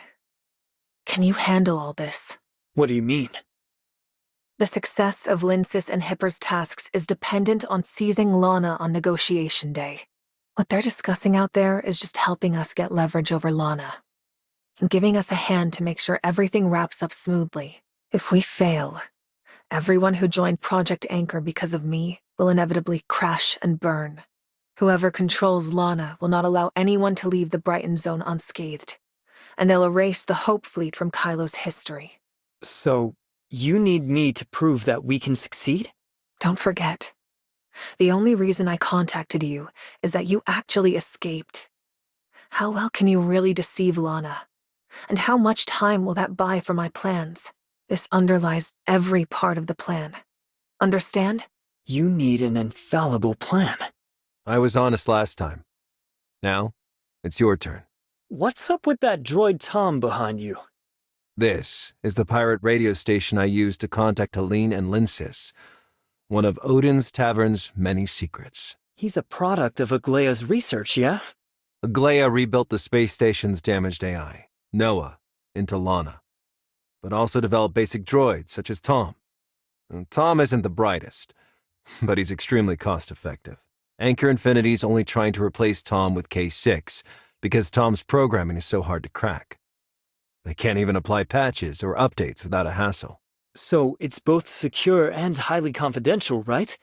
Can you handle all this? What do you mean? The success of Lynsis and Hipper's tasks is dependent on seizing Lana on negotiation day. What they're discussing out there is just helping us get leverage over Lana and giving us a hand to make sure everything wraps up smoothly. If we fail, everyone who joined Project Anchor because of me will inevitably crash and burn. Whoever controls Lana will not allow anyone to leave the Brighton Zone unscathed, and they'll erase the Hope Fleet from Kailo's history. So, you need me to prove that we can succeed? Don't forget, the only reason I contacted you is that you actually escaped. How well can you really deceive Lana? And how much time will that buy for my plans? This underlies every part of the plan. Understand? You need an infallible plan. I was honest last time. Now, it's your turn. What's up with that droid Tom behind you? This is the pirate radio station I used to contact Helene and Lynsis, one of Odin's Tavern's many secrets. He's a product of Aglaya's research, yeah? Aglaya rebuilt the space station's damaged AI, Noah, into Lana, but also developed basic droids such as Tom. And Tom isn't the brightest, but he's extremely cost-effective. Anchor Infinity's only trying to replace Tom with K6 because Tom's programming is so hard to crack. They can't even apply patches or updates without a hassle. So it's both secure and highly confidential, right?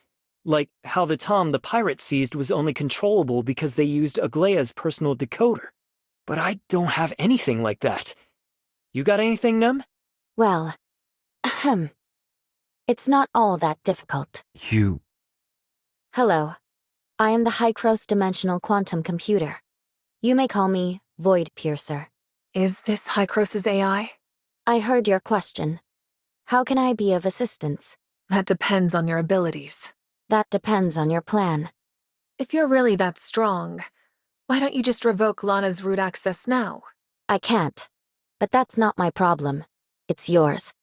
Like how the Tom the pirate seized was only controllable because they used Aglaya's personal decoder. But I don't have anything like that. You got anything, Nem? Well, it's not all that difficult. You... Hello. I am the Hykros dimensional quantum computer. You may call me Void Piercer. Is this Hykros' AI? I heard your question. How can I be of assistance? That depends on your abilities. That depends on your plan. If you're really that strong, why don't you just revoke Lana's root access now? I can't. But that's not my problem. It's yours.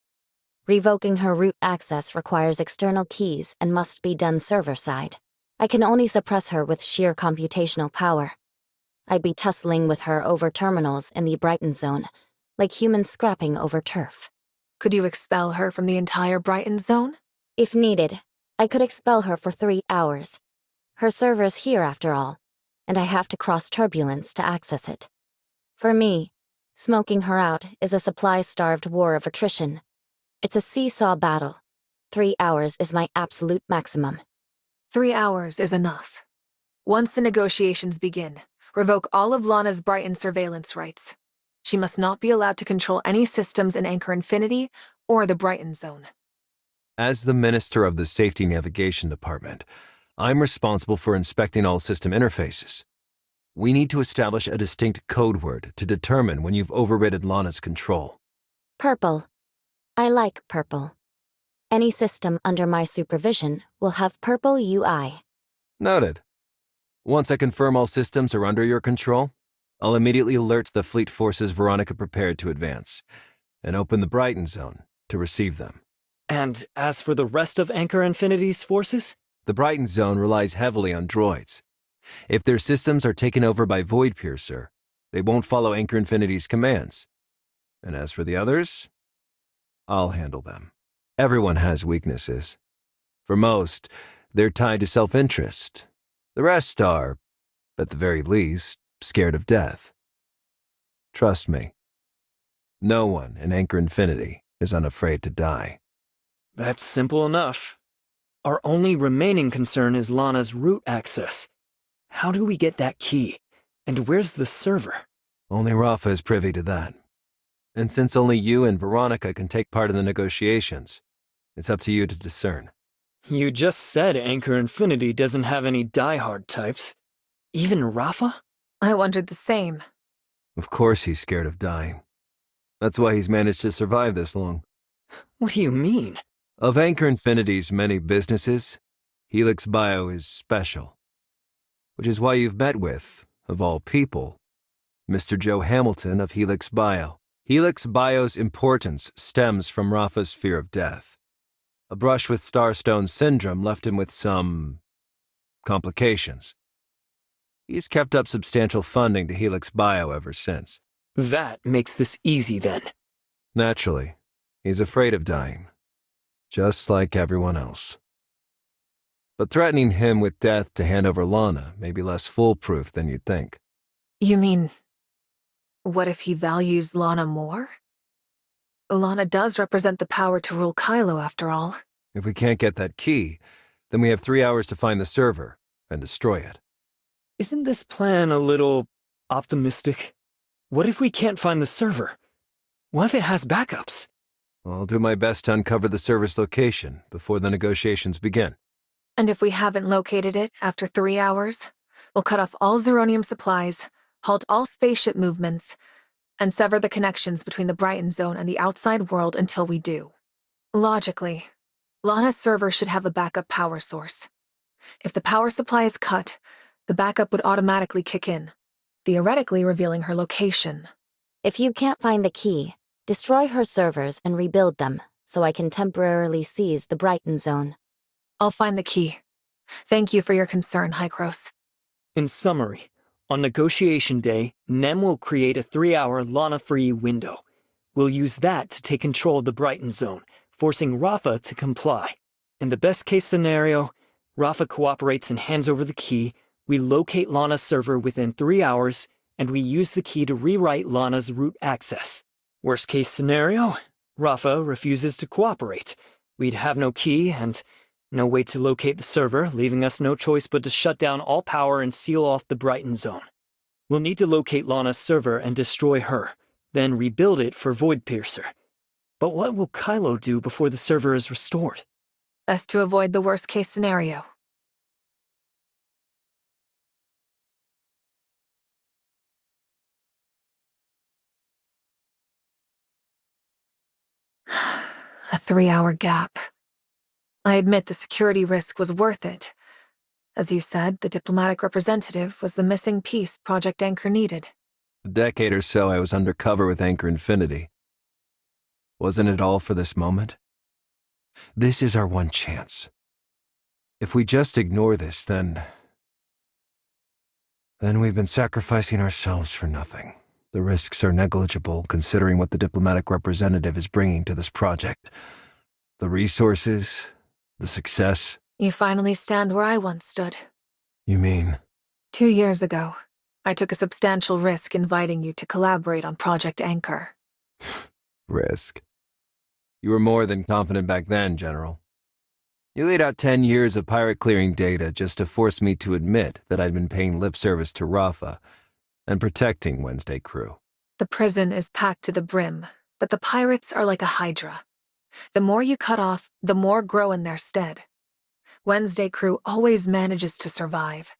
Revoking her root access requires external keys and must be done server-side. I can only suppress her with sheer computational power. I'd be tussling with her over terminals in the Brighton Zone, like humans scrapping over turf. Could you expel her from the entire Brighton Zone? If needed, I could expel her for 3 hours. Her server's here, after all, and I have to cross turbulence to access it. For me, smoking her out is a supply-starved war of attrition. It's a seesaw battle. 3 hours is my absolute maximum. 3 hours is enough. Once the negotiations begin, revoke all of Lana's Brighton surveillance rights. She must not be allowed to control any systems in Anchor Infinity or the Brighton Zone. As the Minister of the Safety Navigation Department, I'm responsible for inspecting all system interfaces. We need to establish a distinct code word to determine when you've overridden Lana's control. Purple. I like purple. Any system under my supervision will have purple UI. Noted. Once I confirm all systems are under your control, I'll immediately alert the fleet forces Veronica prepared to advance, and open the Brighton zone to receive them. And as for the rest of Anchor Infinity's forces? The Brighton zone relies heavily on droids. If their systems are taken over by Voidpiercer, they won't follow Anchor Infinity's commands. And as for the others, I'll handle them. Everyone has weaknesses. For most, they're tied to self-interest. The rest are, at the very least, scared of death. Trust me, no one in Anchor Infinity is unafraid to die. That's simple enough. Our only remaining concern is Lana's root access. How do we get that key? And where's the server? Only Rafa is privy to that. And since only you and Veronica can take part in the negotiations, it's up to you to discern. You just said Anchor Infinity doesn't have any diehard types. Even Rafa? I wondered the same. Of course he's scared of dying. That's why he's managed to survive this long. What do you mean? Of Anchor Infinity's many businesses, Helix Bio is special. Which is why you've met with, of all people, Mr. Joe Hamilton of Helix Bio. Helix Bio's importance stems from Rafa's fear of death. A brush with Starstone syndrome left him with some complications. He's kept up substantial funding to Helix Bio ever since. That makes this easy then. Naturally, he's afraid of dying, just like everyone else. But threatening him with death to hand over Lana may be less foolproof than you'd think. You mean, what if he values Lana more? Lana does represent the power to rule Kailo, after all. If we can't get that key, then we have 3 hours to find the server and destroy it. Isn't this plan a little optimistic? What if we can't find the server? What if it has backups? I'll do my best to uncover the server's location before the negotiations begin. And if we haven't located it after 3 hours, we'll cut off all Zeronium supplies, halt all spaceship movements, and sever the connections between the Brighton zone and the outside world until we do. Logically, Lana's server should have a backup power source. If the power supply is cut, the backup would automatically kick in, theoretically revealing her location. If you can't find the key, destroy her servers and rebuild them so I can temporarily seize the Brighton zone. I'll find the key. Thank you for your concern, Hykros. In summary, on negotiation day, Nem will create a 3-hour Lana-free window. We'll use that to take control of the Brighton zone, forcing Rafa to comply. In the best-case scenario, Rafa cooperates and hands over the key, we locate Lana's server within 3 hours, and we use the key to rewrite Lana's root access. Worst-case scenario, Rafa refuses to cooperate. We'd have no key and no way to locate the server, leaving us no choice but to shut down all power and seal off the Brighton zone. We'll need to locate Lana's server and destroy her, then rebuild it for Voidpiercer. But what will Kailo do before the server is restored? Best to avoid the worst-case scenario. A 3-hour gap. I admit the security risk was worth it. As you said, the diplomatic representative was the missing piece Project Anchor needed. A decade or so I was undercover with Anchor Infinity. Wasn't it all for this moment? This is our one chance. If we just ignore this, then we've been sacrificing ourselves for nothing. The risks are negligible considering what the diplomatic representative is bringing to this project. The resources, the success. You finally stand where I once stood. You mean? 2 years ago, I took a substantial risk inviting you to collaborate on Project Anchor. Risk. You were more than confident back then, General. You laid out 10 years of pirate clearing data just to force me to admit that I'd been paying lip service to Rafa and protecting Wednesday crew. The prison is packed to the brim, but the pirates are like a hydra. The more you cut off, the more grow in their stead. Wednesday crew always manages to survive.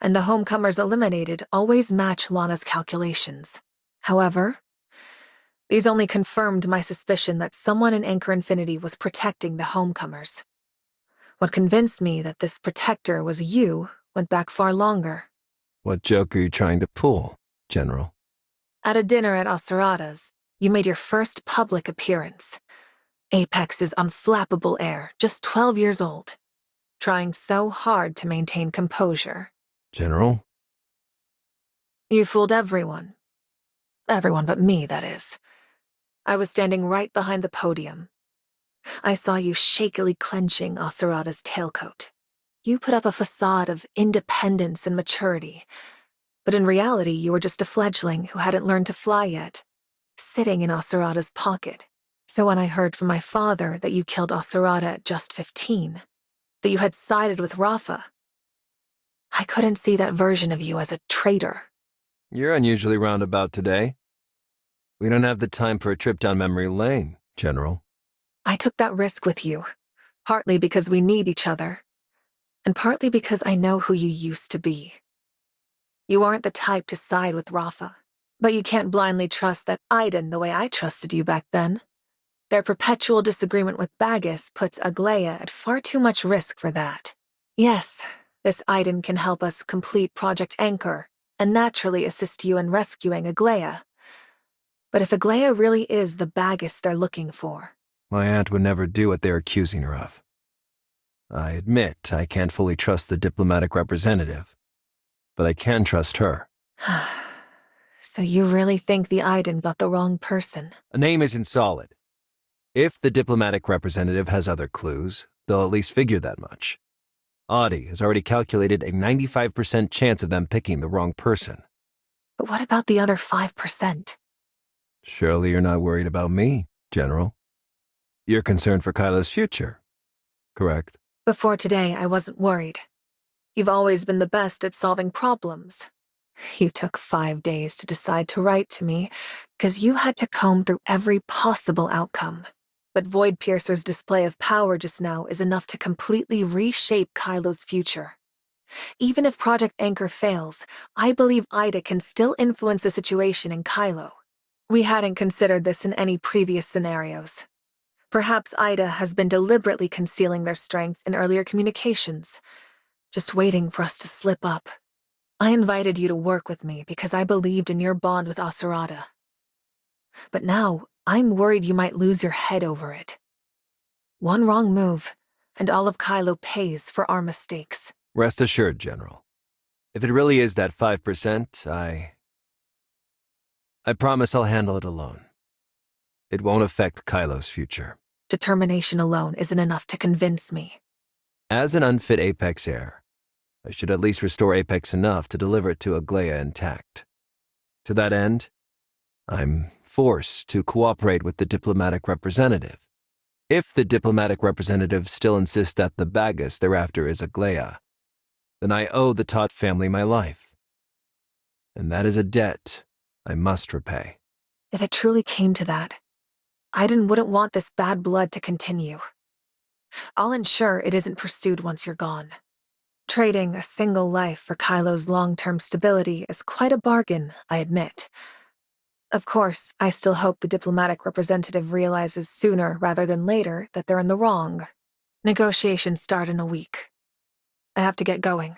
and the homecomers eliminated always match Lana's calculations. However, these only confirmed my suspicion that someone in Anchor Infinity was protecting the homecomers. What convinced me that this protector was you went back far longer. What joke are you trying to pull, General? At a dinner at Acerada's, you made your first public appearance. Apex's unflappable heir, just 12 years old, trying so hard to maintain composure. General? You fooled everyone. Everyone but me, that is. I was standing right behind the podium. I saw you shakily clenching Acerada's tailcoat. You put up a facade of independence and maturity, but in reality you were just a fledgling who hadn't learned to fly yet, sitting in Acerada's pocket. So when I heard from my father that you killed Acerada at just 15, that you had sided with Rafa, I couldn't see that version of you as a traitor. You're unusually roundabout today. We don't have the time for a trip down memory lane, General. I took that risk with you, partly because we need each other, and partly because I know who you used to be. You aren't the type to side with Rafa, but you can't blindly trust that Aiden the way I trusted you back then. Their perpetual disagreement with Bagus puts Aglaia at far too much risk for that. Yes, this Aiden can help us complete Project Anchor and naturally assist you in rescuing Aglaia. But if Aglaia really is the Bagus they're looking for... My aunt would never do what they're accusing her of. I admit I can't fully trust the diplomatic representative, but I can trust her. So you really think the Aiden got the wrong person? A name isn't solid. If the diplomatic representative has other clues, they'll at least figure that much. Audie has already calculated a 95% chance of them picking the wrong person. But what about the other 5%? Surely you're not worried about me, General. You're concerned for Kailo's future, correct? Before today, I wasn't worried. You've always been the best at solving problems. You took 5 days to decide to write to me because you had to comb through every possible outcome. But Void Piercer's display of power just now is enough to completely reshape Kailo's future. Even if Project Anchor fails, I believe Ida can still influence the situation in Kailo. We hadn't considered this in any previous scenarios. Perhaps Ida has been deliberately concealing their strength in earlier communications, just waiting for us to slip up. I invited you to work with me because I believed in your bond with Acerada. But now, I'm worried you might lose your head over it. One wrong move, and all of Kailo pays for our mistakes. Rest assured, General. If it really is that 5%, I promise I'll handle it alone. It won't affect Kailo's future. Determination alone isn't enough to convince me. As an unfit Apex heir, I should at least restore Apex enough to deliver it to Aglaia intact. To that end, I'm forced to cooperate with the diplomatic representative. If the diplomatic representative still insists that the Bagus thereafter is Aglaia, then I owe the Tot family my life. And that is a debt I must repay. If it truly came to that, Aiden wouldn't want this bad blood to continue. I'll ensure it isn't pursued once you're gone. Trading a single life for Kailo's long-term stability is quite a bargain, I admit. Of course, I still hope the diplomatic representative realizes sooner rather than later that they're in the wrong. Negotiations start in a week. I have to get going.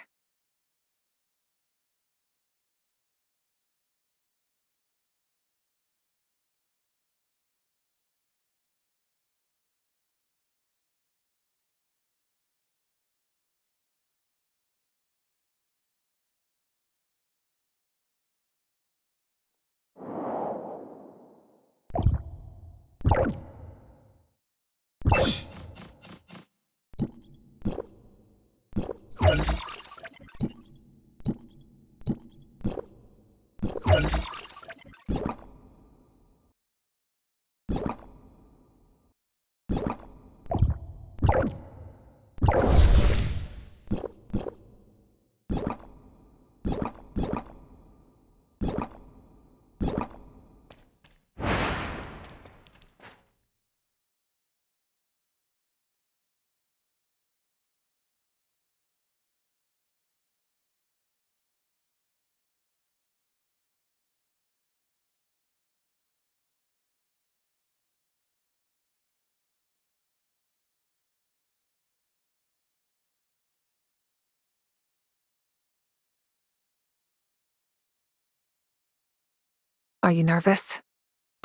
Are you nervous?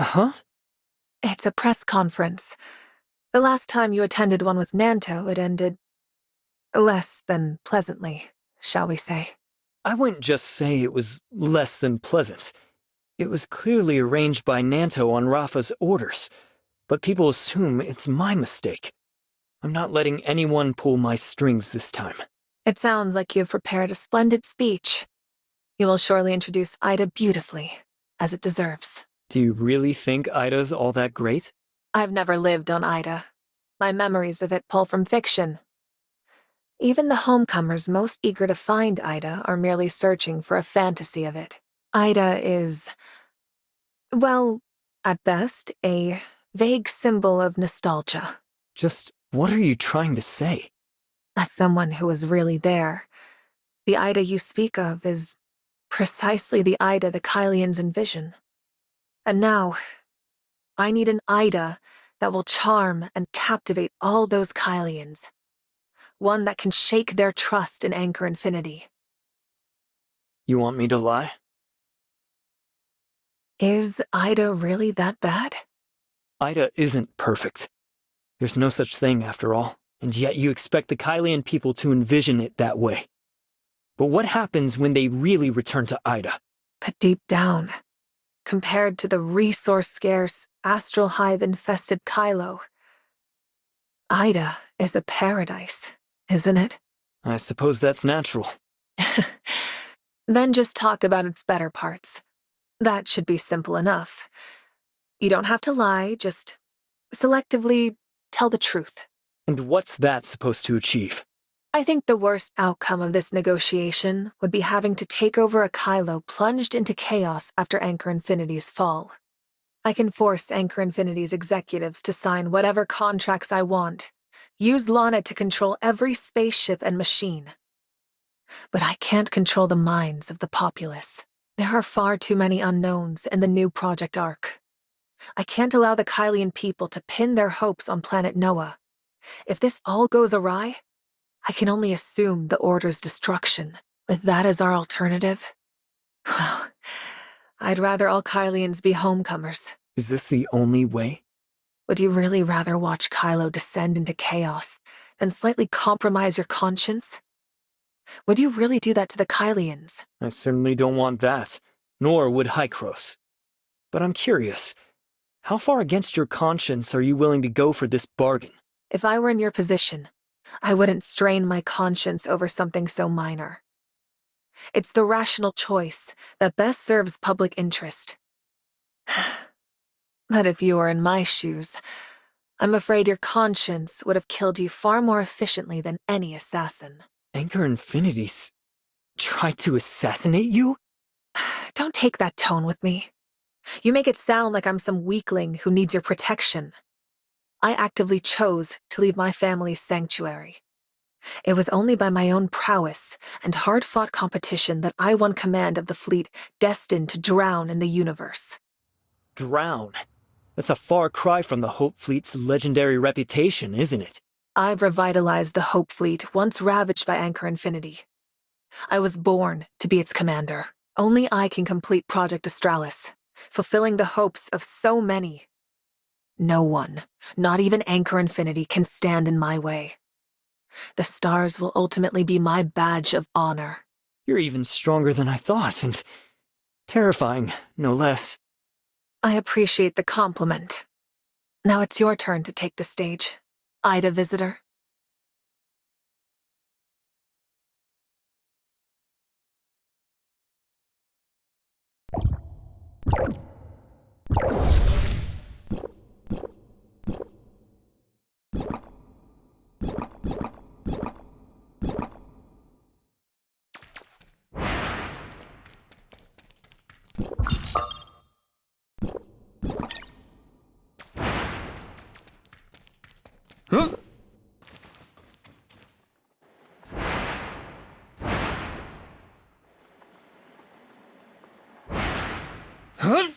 Huh? It's a press conference. The last time you attended one with Nanto, it ended less than pleasantly, shall we say. I wouldn't just say it was less than pleasant. It was clearly arranged by Nanto on Rafa's orders, but people assume it's my mistake. I'm not letting anyone pull my strings this time. It sounds like you've prepared a splendid speech. You will surely introduce Ida beautifully, as it deserves. Do you really think Ida's all that great? I've never lived on Ida. My memories of it pull from fiction. Even the homecomers most eager to find Ida are merely searching for a fantasy of it. Ida is, well, at best, a vague symbol of nostalgia. Just what are you trying to say? As someone who was really there, the Ida you speak of is precisely the Ida the Kylians envision. And now, I need an Ida that will charm and captivate all those Kylians. One that can shake their trust in Anchor Infinity. You want me to lie? Is Ida really that bad? Ida isn't perfect. There's no such thing, after all, and yet you expect the Kylian people to envision it that way. But what happens when they really return to Ida? But deep down, compared to the resource-scarce, astral hive-infested Kailo, Ida is a paradise, isn't it? I suppose that's natural. Then just talk about its better parts. That should be simple enough. You don't have to lie, just selectively tell the truth. And what's that supposed to achieve? I think the worst outcome of this negotiation would be having to take over a Kailo plunged into chaos after Anchor Infinity's fall. I can force Anchor Infinity's executives to sign whatever contracts I want, use Lana to control every spaceship and machine. But I can't control the minds of the populace. There are far too many unknowns in the new Project Arc. I can't allow the Kylian people to pin their hopes on planet Noah. If this all goes awry, I can only assume the Order's destruction. With that as our alternative, well, I'd rather all Kylians be homecomers. Is this the only way? Would you really rather watch Kailo descend into chaos than slightly compromise your conscience? Would you really do that to the Kylians? I certainly don't want that, nor would Hykros. But I'm curious, how far against your conscience are you willing to go for this bargain? If I were in your position, I wouldn't strain my conscience over something so minor. It's the rational choice that best serves public interest. But if you were in my shoes, I'm afraid your conscience would have killed you far more efficiently than any assassin. Anchor Infinity's tried to assassinate you? Don't take that tone with me. You make it sound like I'm some weakling who needs your protection. I actively chose to leave my family's sanctuary. It was only by my own prowess and hard-fought competition that I won command of the fleet destined to drown in the universe. Drown? That's a far cry from the Hope Fleet's legendary reputation, isn't it? I've revitalized the Hope Fleet once ravaged by Anchor Infinity. I was born to be its commander. Only I can complete Project Astralis, fulfilling the hopes of so many. No one, not even Anchor Infinity, can stand in my way. The stars will ultimately be my badge of honor. You're even stronger than I thought, and terrifying, no less. I appreciate the compliment. Now it's your turn to take the stage, Ida Visitor. Huh? Huh?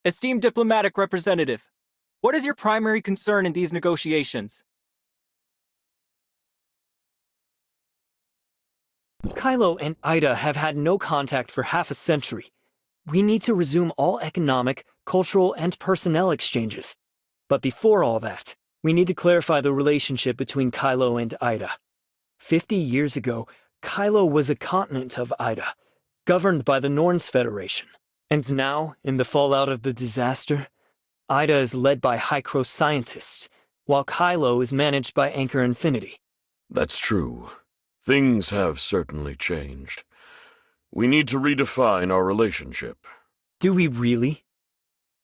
Esteemed diplomatic representative, what is your primary concern in these negotiations? Kailo and Ida have had no contact for half a century. We need to resume all economic, cultural, and personnel exchanges. But before all that, we need to clarify the relationship between Kailo and Ida. 50 years ago, Kailo was a continent of Ida, governed by the Norns Federation. And now, in the fallout of the disaster, Ida is led by Hykros scientists, while Kailo is managed by Anchor Infinity. That's true. Things have certainly changed. We need to redefine our relationship. Do we really?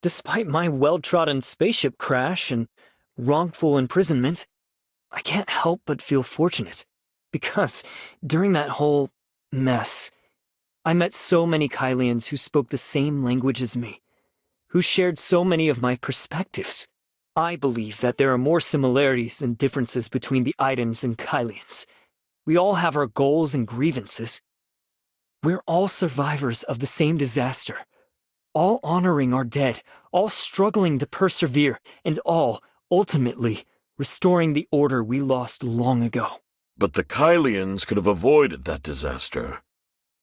Despite my well-trodden spaceship crash and wrongful imprisonment, I can't help but feel fortunate, because during that whole mess, I met so many Kylians who spoke the same language as me, who shared so many of my perspectives. I believe that there are more similarities than differences between the Idans and Kylians. We all have our goals and grievances. We're all survivors of the same disaster, all honoring our dead, all struggling to persevere, and all, ultimately, restoring the order we lost long ago. But the Kylians could have avoided that disaster.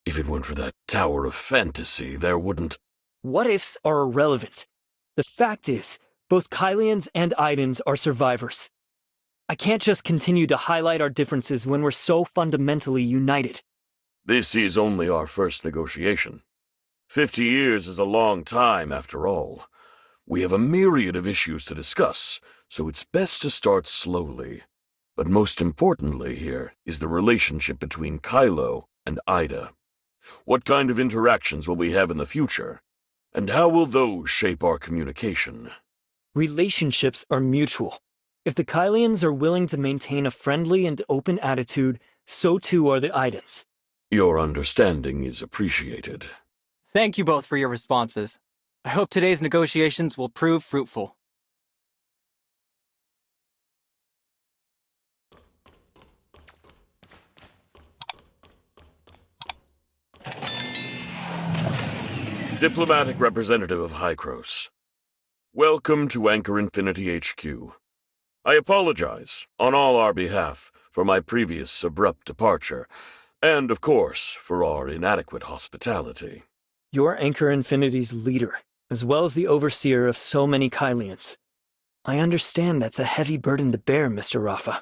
If it weren't for that Tower of Fantasy, there wouldn't— What-ifs are irrelevant. The fact is, both Kylians and Idans are survivors. I can't just continue to highlight our differences when we're so fundamentally united. This is only our first negotiation. 50 years is a long time, after all. We have a myriad of issues to discuss, so it's best to start slowly. But most importantly here is the relationship between Kailo and Ida. What kind of interactions will we have in the future? And how will those shape our communication? Relationships are mutual. If the Kylians are willing to maintain a friendly and open attitude, so too are the Idans. Your understanding is appreciated. Thank you both for your responses. I hope today's negotiations will prove fruitful. Diplomatic representative of Hykros. Welcome to Anchor Infinity HQ. I apologize, on all our behalf, for my previous abrupt departure, and, of course, for our inadequate hospitality. You're Anchor Infinity's leader, as well as the overseer of so many Kylians. I understand that's a heavy burden to bear, Mr. Rafa.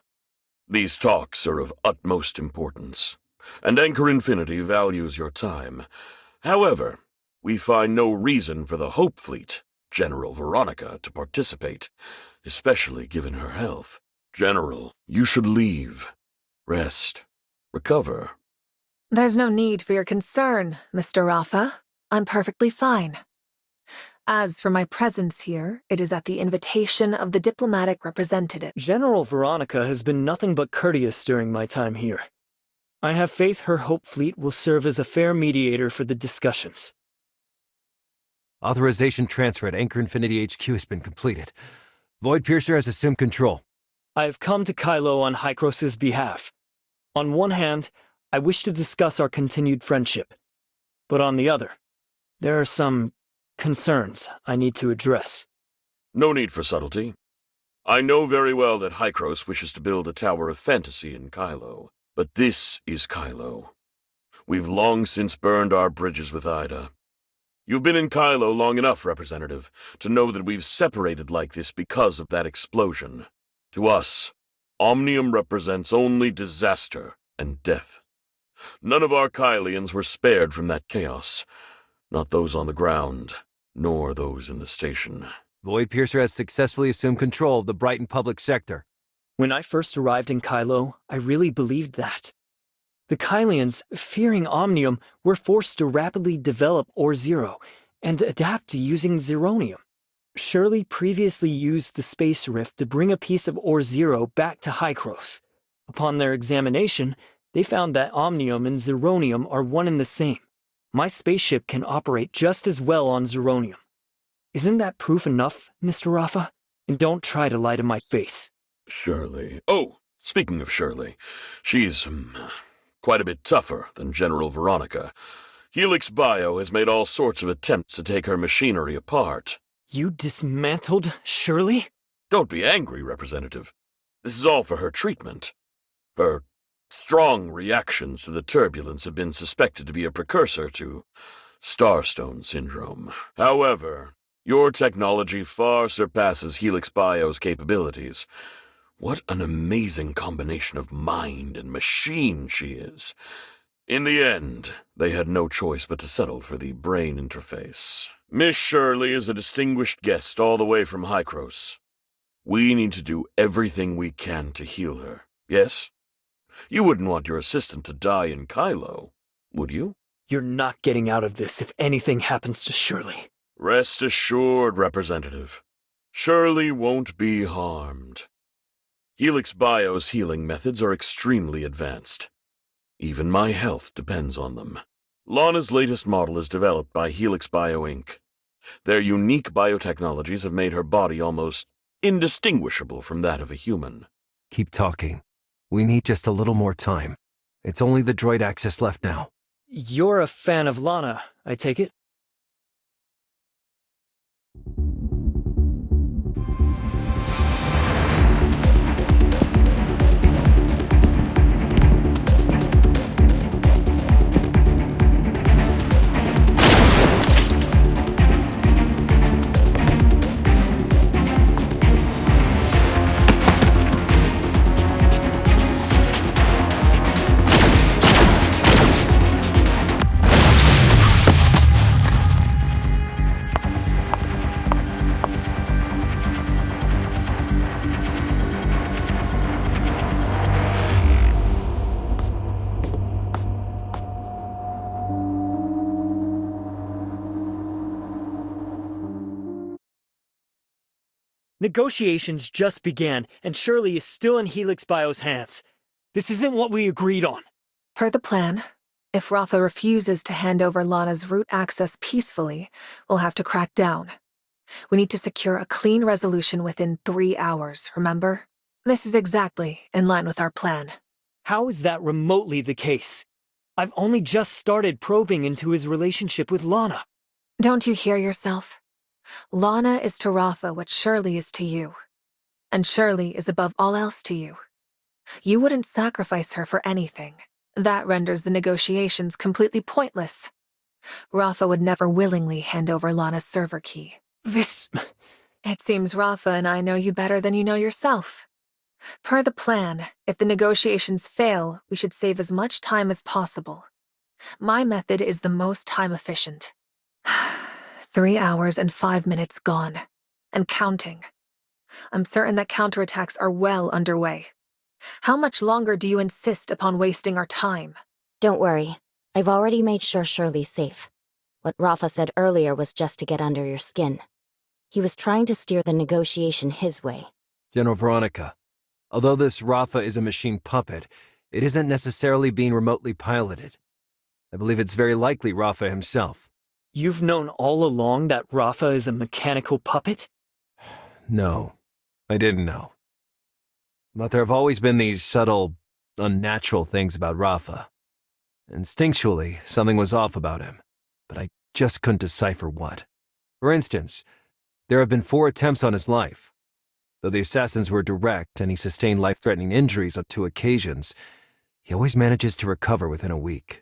These talks are of utmost importance, and Anchor Infinity values your time. However, we find no reason for the Hope Fleet, General Veronica, to participate, especially given her health. General, you should leave. Rest. Recover. There's no need for your concern, Mr. Rafa. I'm perfectly fine. As for my presence here, it is at the invitation of the diplomatic representative. General Veronica has been nothing but courteous during my time here. I have faith her Hope Fleet will serve as a fair mediator for the discussions. Authorization transfer at Anchor Infinity HQ has been completed. Void Piercer has assumed control. I have come to Kailo on Hykros' behalf. On one hand, I wish to discuss our continued friendship. But on the other, there are some concerns I need to address. No need for subtlety. I know very well that Hykros wishes to build a Tower of Fantasy in Kailo. But this is Kailo. We've long since burned our bridges with Ida. You've been in Kailo long enough, Representative, to know that we've separated like this because of that explosion. To us, Omnium represents only disaster and death. None of our Kylians were spared from that chaos. Not those on the ground, nor those in the station. Void Piercer has successfully assumed control of the Brighton public sector. When I first arrived in Kailo, I really believed that. The Kylians, fearing Omnium, were forced to rapidly develop Ore-Zero and adapt to using Zeronium. Shirley previously used the Space Rift to bring a piece of Ore-Zero back to Hykros. Upon their examination, they found that Omnium and Zeronium are one and the same. My spaceship can operate just as well on Zeronium. Isn't that proof enough, Mr. Rafa? And don't try to lie to my face. Shirley. Oh, speaking of Shirley, she's quite a bit tougher than General Veronica. Helix Bio has made all sorts of attempts to take her machinery apart. You dismantled Shirley? Don't be angry, Representative. This is all for her treatment. Her strong reactions to the turbulence have been suspected to be a precursor to Starstone Syndrome. However, your technology far surpasses Helix Bio's capabilities. What an amazing combination of mind and machine she is. In the end, they had no choice but to settle for the brain interface. Miss Shirley is a distinguished guest all the way from Hykros. We need to do everything we can to heal her, yes? You wouldn't want your assistant to die in Kailo, would you? You're not getting out of this if anything happens to Shirley. Rest assured, Representative. Shirley won't be harmed. Helix Bio's healing methods are extremely advanced. Even my health depends on them. Lana's latest model is developed by Helix Bio Inc. Their unique biotechnologies have made her body almost indistinguishable from that of a human. Keep talking. We need just a little more time. It's only the droid access left now. You're a fan of Lana, I take it? Negotiations just began, and Shirley is still in Helix Bio's hands. This isn't what we agreed on. Per the plan, if Rafa refuses to hand over Lana's root access peacefully, we'll have to crack down. We need to secure a clean resolution within 3 hours, remember? This is exactly in line with our plan. How is that remotely the case? I've only just started probing into his relationship with Lana. Don't you hear yourself? Lana is to Rafa what Shirley is to you. And Shirley is above all else to you. You wouldn't sacrifice her for anything. That renders the negotiations completely pointless. Rafa would never willingly hand over Lana's server key. This... It seems Rafa and I know you better than you know yourself. Per the plan, if the negotiations fail, we should save as much time as possible. My method is the most time efficient. 3 hours and 5 minutes gone. And counting. I'm certain that counterattacks are well underway. How much longer do you insist upon wasting our time? Don't worry. I've already made sure Shirley's safe. What Rafa said earlier was just to get under your skin. He was trying to steer the negotiation his way. General Veronica, although this Rafa is a machine puppet, it isn't necessarily being remotely piloted. I believe it's very likely Rafa himself. You've known all along that Rafa is a mechanical puppet? No, I didn't know. But there have always been these subtle, unnatural things about Rafa. Instinctually, something was off about him, but I just couldn't decipher what. For instance, there have been 4 attempts on his life. Though the assassins were direct and he sustained life-threatening injuries on 2 occasions, he always manages to recover within a week.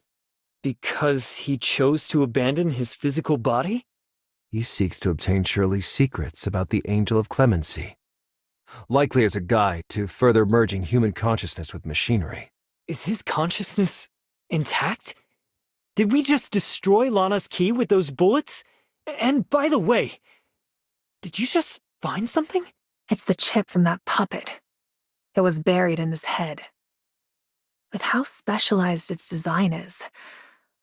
Because he chose to abandon his physical body? He seeks to obtain Shirley's secrets about the Angel of Clemency. Likely as a guide to further merging human consciousness with machinery. Is his consciousness intact? Did we just destroy Lana's key with those bullets? And by the way, did you just find something? It's the chip from that puppet. It was buried in his head. With how specialized its design is,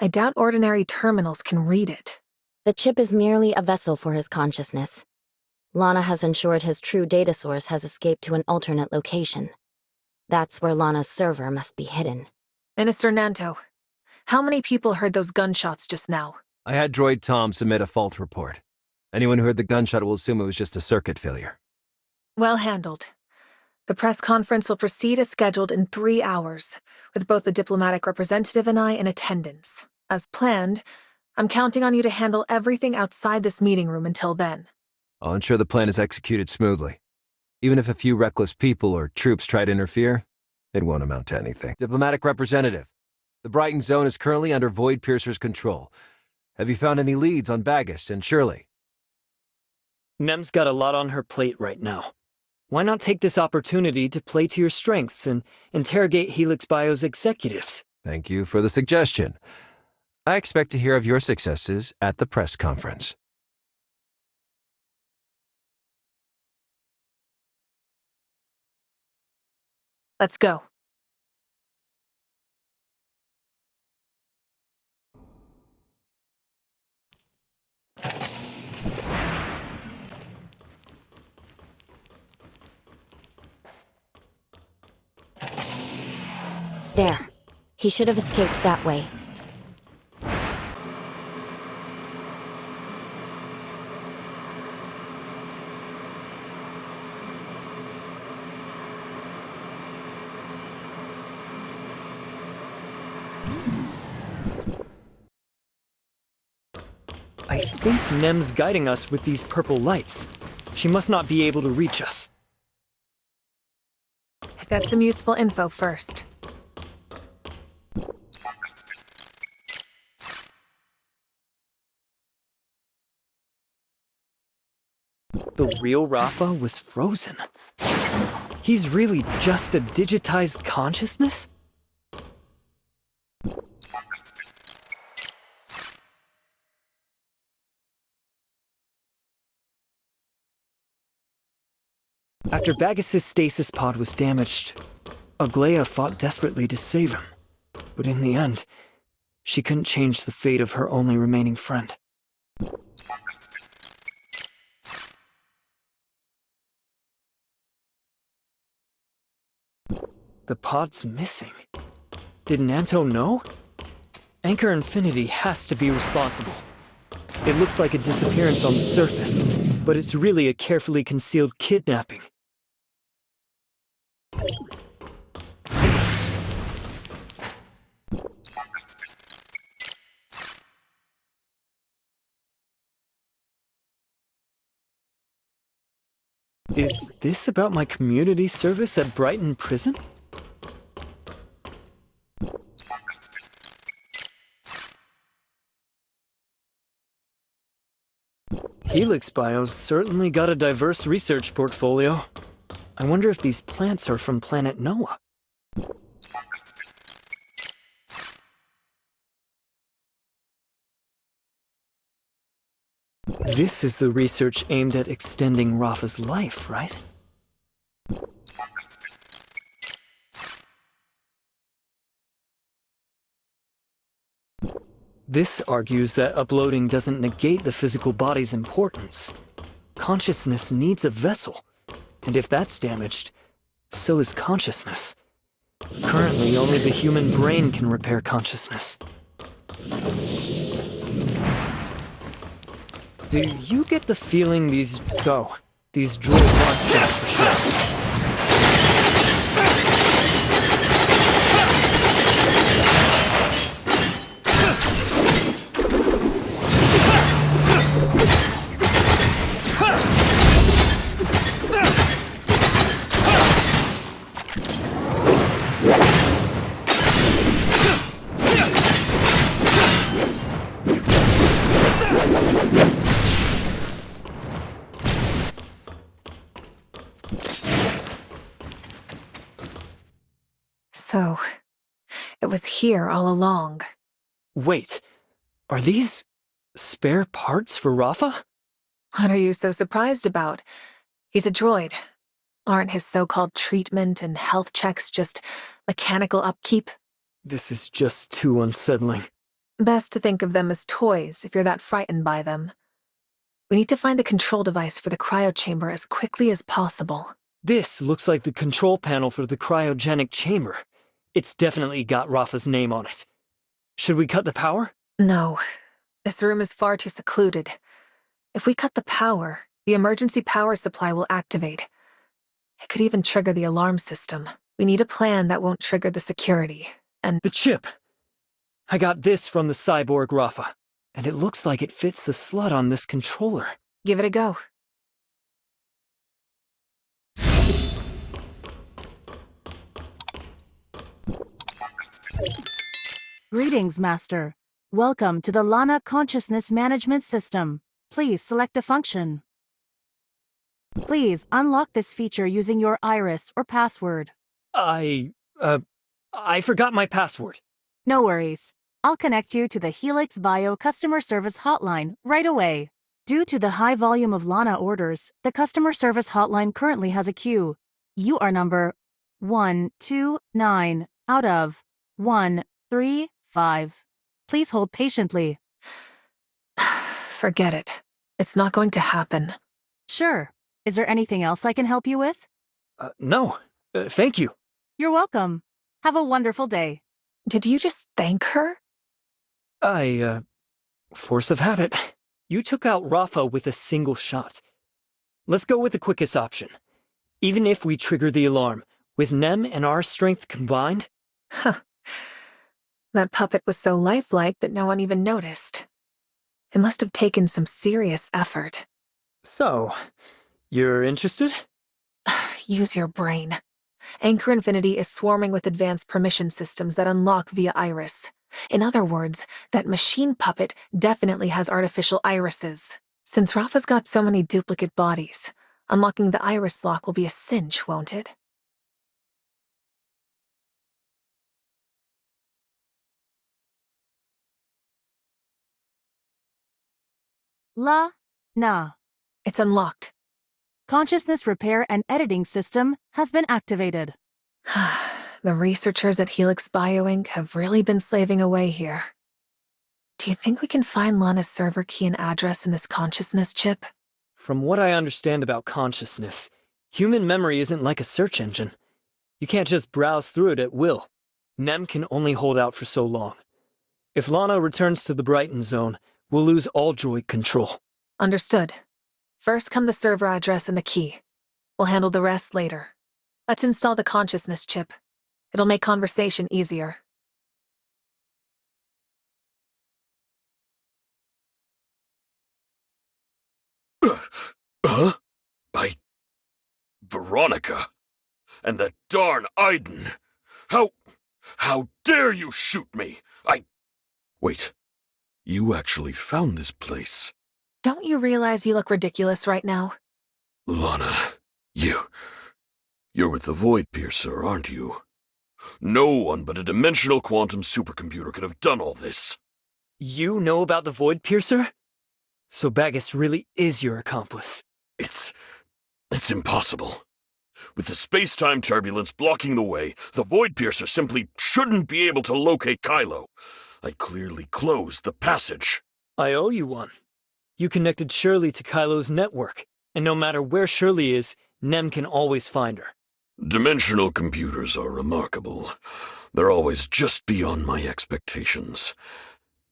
I doubt ordinary terminals can read it. The chip is merely a vessel for his consciousness. Lana has ensured his true data source has escaped to an alternate location. That's where Lana's server must be hidden. Minister Nanto, how many people heard those gunshots just now? I had Droid Tom submit a fault report. Anyone who heard the gunshot will assume it was just a circuit failure. Well handled. The press conference will proceed as scheduled in 3 hours, with both the diplomatic representative and I in attendance. As planned, I'm counting on you to handle everything outside this meeting room until then. I'll ensure the plan is executed smoothly. Even if a few reckless people or troops try to interfere, it won't amount to anything. Diplomatic representative, the Brighton zone is currently under Void Piercer's control. Have you found any leads on Bagus and Shirley? Nem's got a lot on her plate right now. Why not take this opportunity to play to your strengths and interrogate Helix Bio's executives? Thank you for the suggestion. I expect to hear of your successes at the press conference. Let's go. There. He should have escaped that way. I think Nem's guiding us with these purple lights. She must not be able to reach us. Get some useful info first. The real Rafa was frozen. He's really just a digitized consciousness? After Bagus's stasis pod was damaged, Aglaia fought desperately to save him. But in the end, she couldn't change the fate of her only remaining friend. The pod's missing. Did Nanto know? Anchor Infinity has to be responsible. It looks like a disappearance on the surface, but it's really a carefully concealed kidnapping. Is this about my community service at Brighton Prison? Helix Bio's certainly got a diverse research portfolio. I wonder if these plants are from planet Noah. This is the research aimed at extending Rafa's life, right? This argues that uploading doesn't negate the physical body's importance. Consciousness needs a vessel, and if that's damaged, so is consciousness. Currently, only the human brain can repair consciousness. Do you get the feeling these droids aren't just for show? So, it was here all along. Wait, are these spare parts for Rafa? What are you so surprised about? He's a droid. Aren't his so-called treatment and health checks just mechanical upkeep? This is just too unsettling. Best to think of them as toys if you're that frightened by them. We need to find the control device for the cryo chamber as quickly as possible. This looks like the control panel for the cryogenic chamber. It's definitely got Rafa's name on it. Should we cut the power? No. This room is far too secluded. If we cut the power, the emergency power supply will activate. It could even trigger the alarm system. We need a plan that won't trigger the security, and— The chip! I got this from the cyborg Rafa, and it looks like it fits the slot on this controller. Give it a go. Greetings, Master. Welcome to the Lana Consciousness Management System. Please select a function. Please unlock this feature using your iris or password. I forgot my password. No worries. I'll connect you to the Helix Bio customer service hotline right away. Due to the high volume of Lana orders, the customer service hotline currently has a queue. You are number 129 out of 135. Please hold patiently. Forget it. It's not going to happen. Sure. Is there anything else I can help you with? No. Thank you. You're welcome. Have a wonderful day. Did you just thank her? Force of habit. You took out Rafa with a single shot. Let's go with the quickest option. Even if we trigger the alarm, with Nem and our strength combined? Huh. That puppet was so lifelike that no one even noticed. It must have taken some serious effort. So, you're interested? Use your brain. Anchor Infinity is swarming with advanced permission systems that unlock via iris. In other words, that machine puppet definitely has artificial irises. Since Rafa's got so many duplicate bodies, unlocking the iris lock will be a cinch, won't it? Nah. It's unlocked. Consciousness repair and editing system has been activated. The researchers at Helix Bio Inc. have really been slaving away here. Do you think we can find Lana's server key and address in this consciousness chip? From what I understand about consciousness, human memory isn't like a search engine. You can't just browse through it at will. Nem can only hold out for so long. If Lana returns to the Brighton zone, we'll lose all droid control. Understood. First come the server address and the key. We'll handle the rest later. Let's install the consciousness chip. It'll make conversation easier. Huh? Veronica? And that darn Aiden! How dare you shoot me? Wait. You actually found this place? Don't you realize you look ridiculous right now? Lana, you're with the Void Piercer, aren't you? No one but a dimensional quantum supercomputer could have done all this. You know about the Void Piercer? So Bagus really is your accomplice. It's impossible. With the space-time turbulence blocking the way, the Void Piercer simply shouldn't be able to locate Kailo. I clearly closed the passage. I owe you one. You connected Shirley to Kailo's network, and no matter where Shirley is, Nem can always find her. Dimensional computers are remarkable. They're always just beyond my expectations.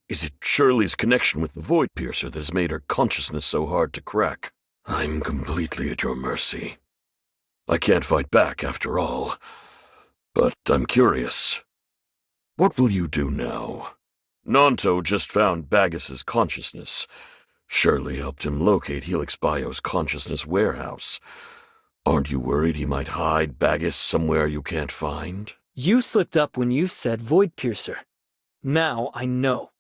Is it Shirley's connection with the Void Piercer that has made her consciousness so hard to crack? I'm completely at your mercy. I can't fight back, after all. But I'm curious. What will you do now? Nanto just found Bagus's consciousness. Shirley helped him locate Helix Bio's consciousness warehouse. Aren't you worried he might hide Bagus somewhere you can't find? You slipped up when you said Void Piercer. Now I know.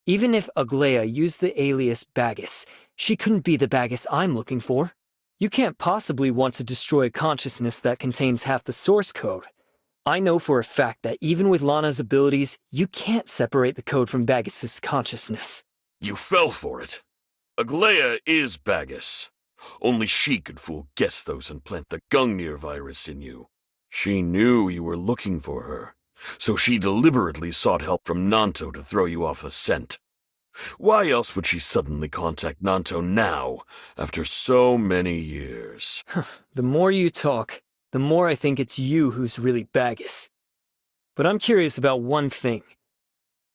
Even if Aglaya used the alias Bagus, she couldn't be the Bagus I'm looking for. You can't possibly want to destroy a consciousness that contains half the source code. I know for a fact that even with Lana's abilities, you can't separate the code from Bagus's consciousness. You fell for it. Aglaya is Bagus. Only she could fool Gestos and plant the Gungnir virus in you. She knew you were looking for her, so she deliberately sought help from Nanto to throw you off the scent. Why else would she suddenly contact Nanto now, after so many years? The more you talk, the more I think it's you who's really Bagus. But I'm curious about one thing.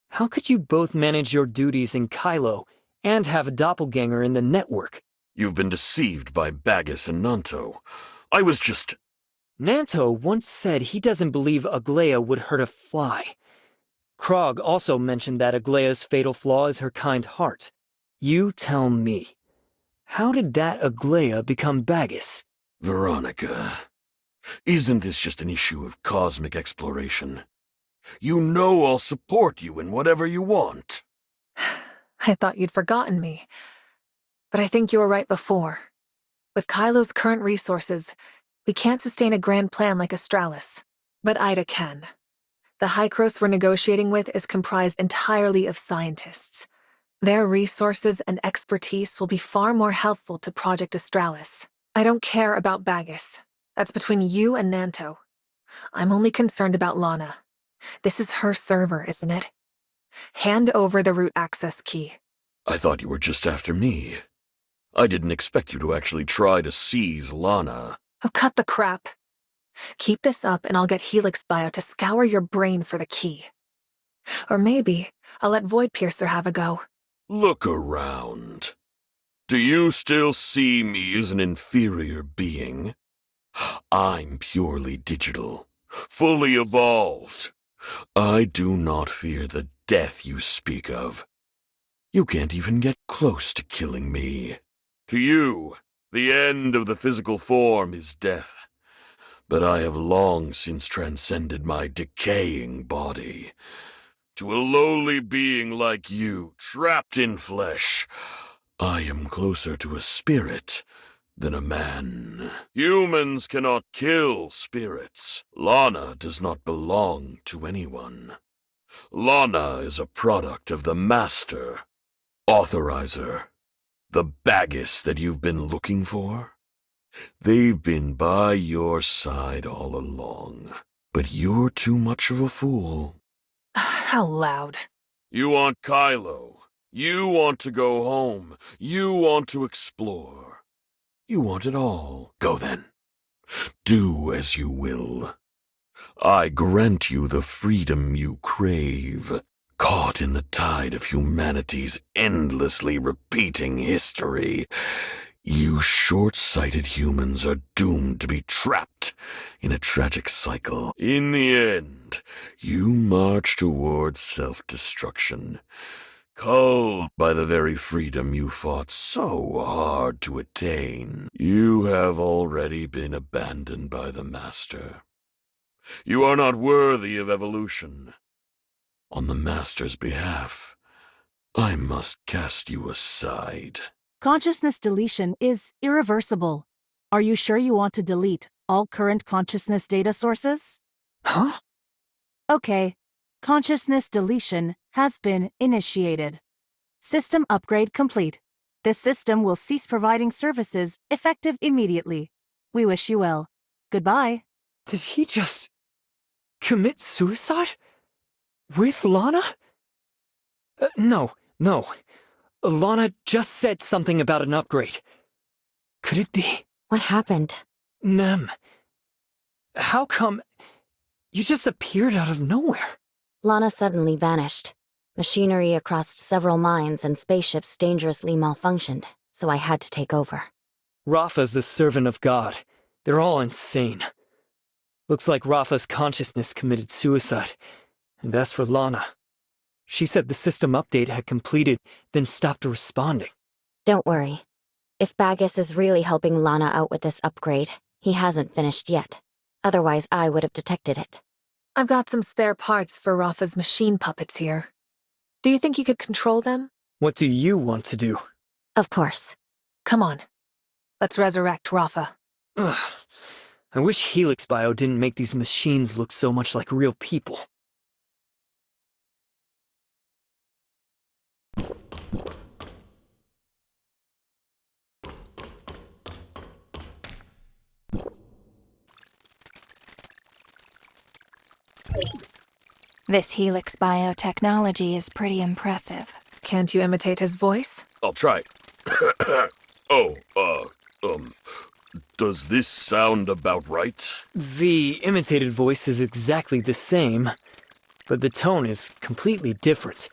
How could you both manage your duties in Kailo and have a doppelganger in the network? You've been deceived by Bagus and Nanto. I was just... Nanto once said he doesn't believe Aglaya would hurt a fly. Krog also mentioned that Aglaya's fatal flaw is her kind heart. You tell me, how did that Aglaya become Bagus? Veronica, isn't this just an issue of cosmic exploration? You know I'll support you in whatever you want. I thought you'd forgotten me. But I think you were right before. With Kailo's current resources, we can't sustain a grand plan like Astralis. But Ida can. The Hykros we're negotiating with is comprised entirely of scientists. Their resources and expertise will be far more helpful to Project Astralis. I don't care about Bagus. That's between you and Nanto. I'm only concerned about Lana. This is her server, isn't it? Hand over the root access key. I thought you were just after me. I didn't expect you to actually try to seize Lana. Oh, cut the crap. Keep this up and I'll get Helix Bio to scour your brain for the key. Or maybe I'll let Void Piercer have a go. Look around. Do you still see me as an inferior being? I'm purely digital, fully evolved. I do not fear the death you speak of. You can't even get close to killing me. To you, the end of the physical form is death. But I have long since transcended my decaying body. To a lowly being like you, trapped in flesh, I am closer to a spirit than a man. Humans cannot kill spirits. Lana does not belong to anyone. Lana is a product of the Master, Authorizer, the Bagus that you've been looking for. They've been by your side all along, but you're too much of a fool. How loud. You want Kailo. You want to go home. You want to explore. You want it all. Go then. Do as you will. I grant you the freedom you crave, caught in the tide of humanity's endlessly repeating history. You short-sighted humans are doomed to be trapped in a tragic cycle. In the end, you march towards self-destruction, culled by the very freedom you fought so hard to attain. You have already been abandoned by the Master. You are not worthy of evolution. On the Master's behalf, I must cast you aside. Consciousness deletion is irreversible. Are you sure you want to delete all current consciousness data sources? Huh? Okay. Consciousness deletion has been initiated. System upgrade complete. This system will cease providing services effective immediately. We wish you well. Goodbye. Did he just commit suicide? With Lana? No. Lana just said something about an upgrade. Could it be? What happened? Nem. How come you just appeared out of nowhere? Lana suddenly vanished. Machinery across several mines and spaceships dangerously malfunctioned, so I had to take over. Rafa's the servant of God. They're all insane. Looks like Rafa's consciousness committed suicide. And as for Lana, she said the system update had completed, then stopped responding. Don't worry. If Bagus is really helping Lana out with this upgrade, he hasn't finished yet. Otherwise, I would have detected it. I've got some spare parts for Rafa's machine puppets here. Do you think you could control them? What do you want to do? Of course. Come on. Let's resurrect Rafa. Ugh. I wish Helix Bio didn't make these machines look so much like real people. This Helix biotechnology is pretty impressive. Can't you imitate his voice? I'll try. Does this sound about right? The imitated voice is exactly the same, but the tone is completely different.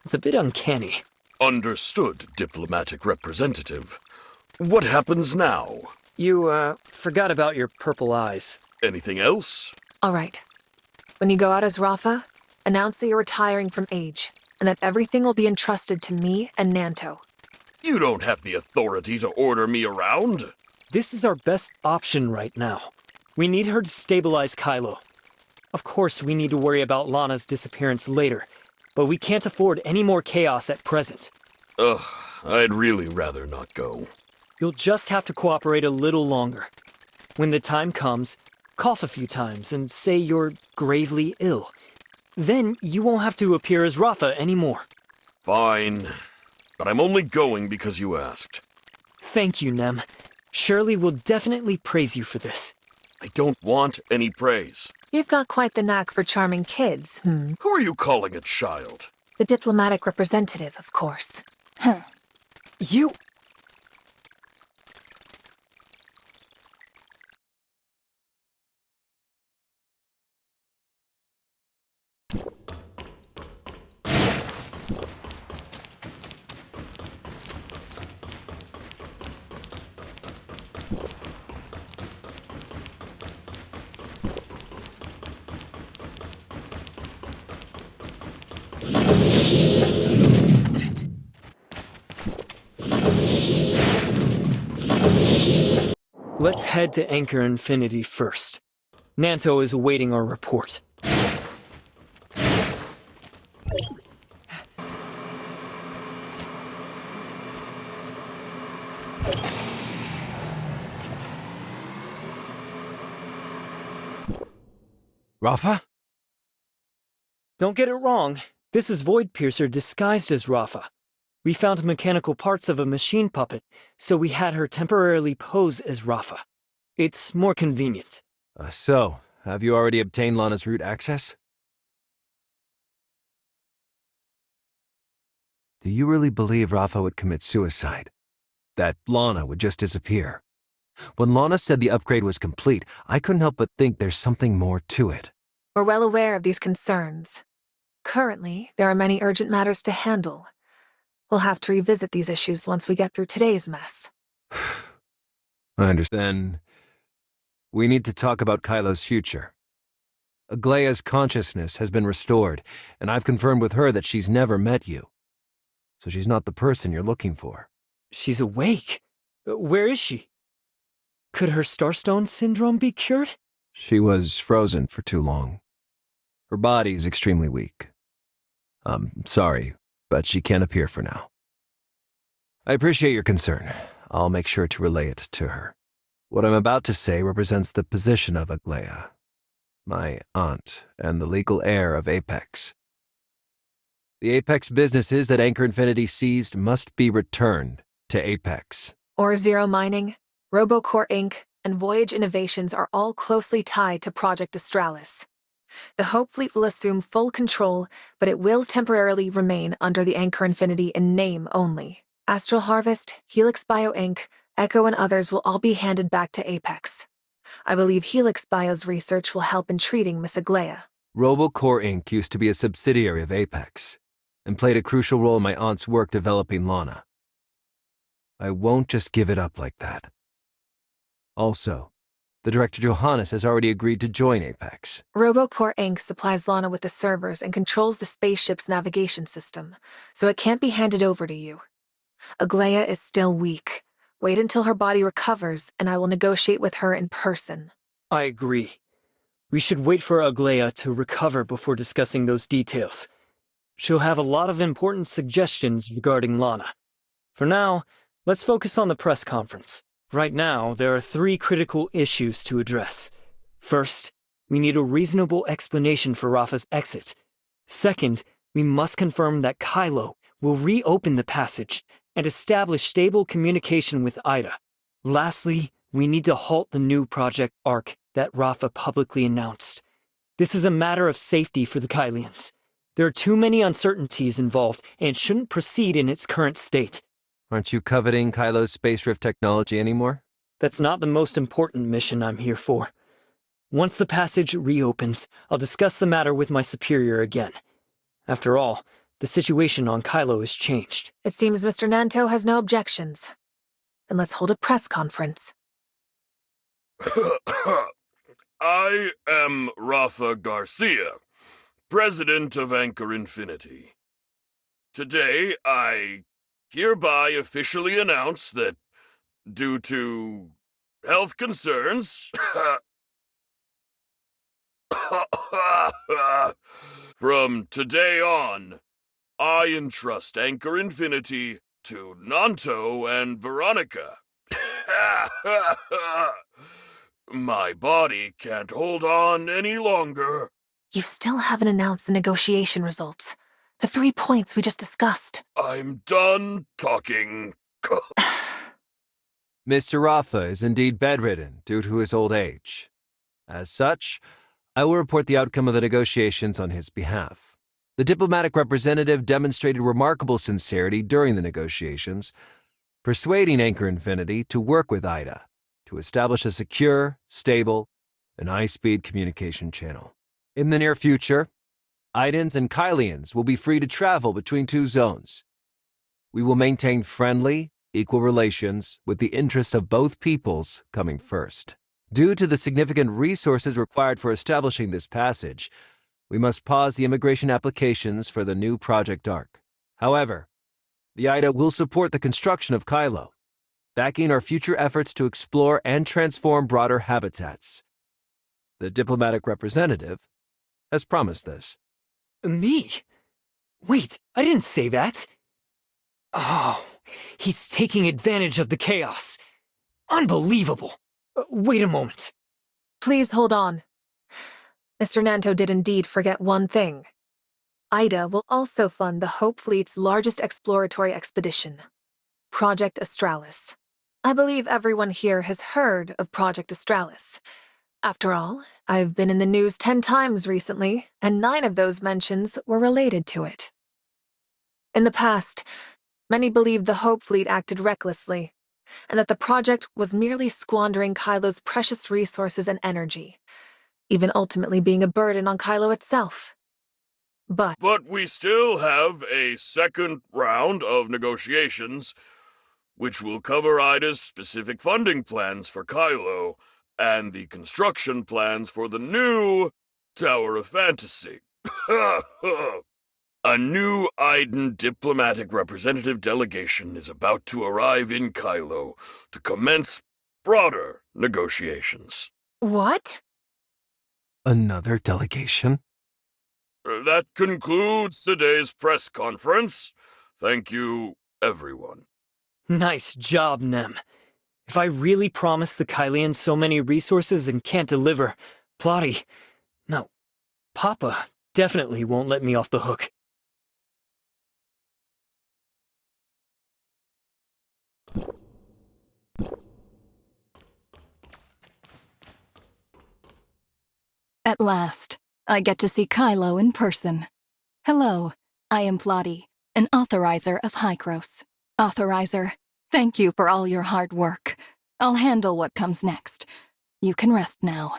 It's a bit uncanny. Understood, diplomatic representative. What happens now? You, forgot about your purple eyes. Anything else? All right. When you go out as Rafa, announce that you're retiring from Age, and that everything will be entrusted to me and Nanto. You don't have the authority to order me around. This is our best option right now. We need her to stabilize Kailo. Of course, we need to worry about Lana's disappearance later, but we can't afford any more chaos at present. Ugh, I'd really rather not go. You'll just have to cooperate a little longer. When the time comes, cough a few times and say you're gravely ill. Then you won't have to appear as Rafa anymore. Fine, but I'm only going because you asked. Thank you, Nem. Shirley will definitely praise you for this. I don't want any praise. You've got quite the knack for charming kids, Who are you calling a child? The diplomatic representative, of course. You... Let's head to Anchor Infinity first. Nanto is awaiting our report. Rafa? Don't get it wrong. This is Void Piercer disguised as Rafa. We found mechanical parts of a machine puppet, so we had her temporarily pose as Rafa. It's more convenient. So, have you already obtained Lana's root access? Do you really believe Rafa would commit suicide? That Lana would just disappear? When Lana said the upgrade was complete, I couldn't help but think there's something more to it. We're well aware of these concerns. Currently, there are many urgent matters to handle. We'll have to revisit these issues once we get through today's mess. I understand. We need to talk about Kailo's future. Aglaya's consciousness has been restored, and I've confirmed with her that she's never met you. So she's not the person you're looking for. She's awake. Where is she? Could her Starstone syndrome be cured? She was frozen for too long. Her body's extremely weak. I'm sorry, but she can't appear for now. I appreciate your concern. I'll make sure to relay it to her. What I'm about to say represents the position of Aglaya, my aunt, and the legal heir of Apex. The Apex businesses that Anchor Infinity seized must be returned to Apex. Ore Zero Mining, RoboCore Inc., and Voyage Innovations are all closely tied to Project Astralis. The Hope Fleet will assume full control, but it will temporarily remain under the Anchor Infinity in name only. Astral Harvest, Helix Bio Inc., Echo and others will all be handed back to Apex. I believe Helix Bio's research will help in treating Miss Aglaya. RoboCore Inc. used to be a subsidiary of Apex, and played a crucial role in my aunt's work developing Lana. I won't just give it up like that. Also, the director Johannes has already agreed to join Apex. RoboCore Inc. supplies Lana with the servers and controls the spaceship's navigation system, so it can't be handed over to you. Aglaya is still weak. Wait until her body recovers, and I will negotiate with her in person. I agree. We should wait for Aglaya to recover before discussing those details. She'll have a lot of important suggestions regarding Lana. For now, let's focus on the press conference. Right now, there are 3 critical issues to address. First, we need a reasonable explanation for Rafa's exit. Second, we must confirm that Kailo will reopen the passage and establish stable communication with Ida. Lastly, we need to halt the new Project Arc that Rafa publicly announced. This is a matter of safety for the Kailians. There are too many uncertainties involved and shouldn't proceed in its current state. Aren't you coveting Kailo's space rift technology anymore? That's not the most important mission I'm here for. Once the passage reopens, I'll discuss the matter with my superior again. After all, the situation on Kailo has changed. It seems Mr. Nanto has no objections. Then let's hold a press conference. I am Rafa Garcia, president of Anchor Infinity. Today, I hereby officially announce that, due to health concerns, From today on, I entrust Anchor Infinity to Nanto and Veronica. My body can't hold on any longer. You still haven't announced the negotiation results. The 3 points we just discussed. I'm done talking. Mr. Rafa is indeed bedridden due to his old age. As such, I will report the outcome of the negotiations on his behalf. The diplomatic representative demonstrated remarkable sincerity during the negotiations, persuading Anchor Infinity to work with Ida to establish a secure, stable, and high-speed communication channel. In the near future, Idans and Kylians will be free to travel between 2 zones. We will maintain friendly, equal relations with the interests of both peoples coming first. Due to the significant resources required for establishing this passage, we must pause the immigration applications for the new Project Ark. However, the Ida will support the construction of Kailo, backing our future efforts to explore and transform broader habitats. The diplomatic representative has promised this. Me? Wait, I didn't say that. Oh, he's taking advantage of the chaos. Unbelievable. Wait a moment. Please hold on. Mr. Nanto did indeed forget one thing. Ida will also fund the Hope Fleet's largest exploratory expedition, Project Australis. I believe everyone here has heard of Project Australis. After all, I've been in the news 10 times recently, and 9 of those mentions were related to it. In the past, many believed the Hope Fleet acted recklessly, and that the project was merely squandering Kailo's precious resources and energy, even ultimately being a burden on Kailo itself. But we still have a second round of negotiations, which will cover Ida's specific funding plans for Kailo and the construction plans for the new Tower of Fantasy. A new Aidan diplomatic representative delegation is about to arrive in Kailo to commence broader negotiations. what? Another delegation? That concludes today's press conference. Thank you, everyone. Nice job, Nem. If I really promised the Kylians so many resources and can't deliver, Papa definitely won't let me off the hook. At last, I get to see Kailo in person. Hello, I am Plotty, an authorizer of Hykros. Authorizer, thank you for all your hard work. I'll handle what comes next. You can rest now.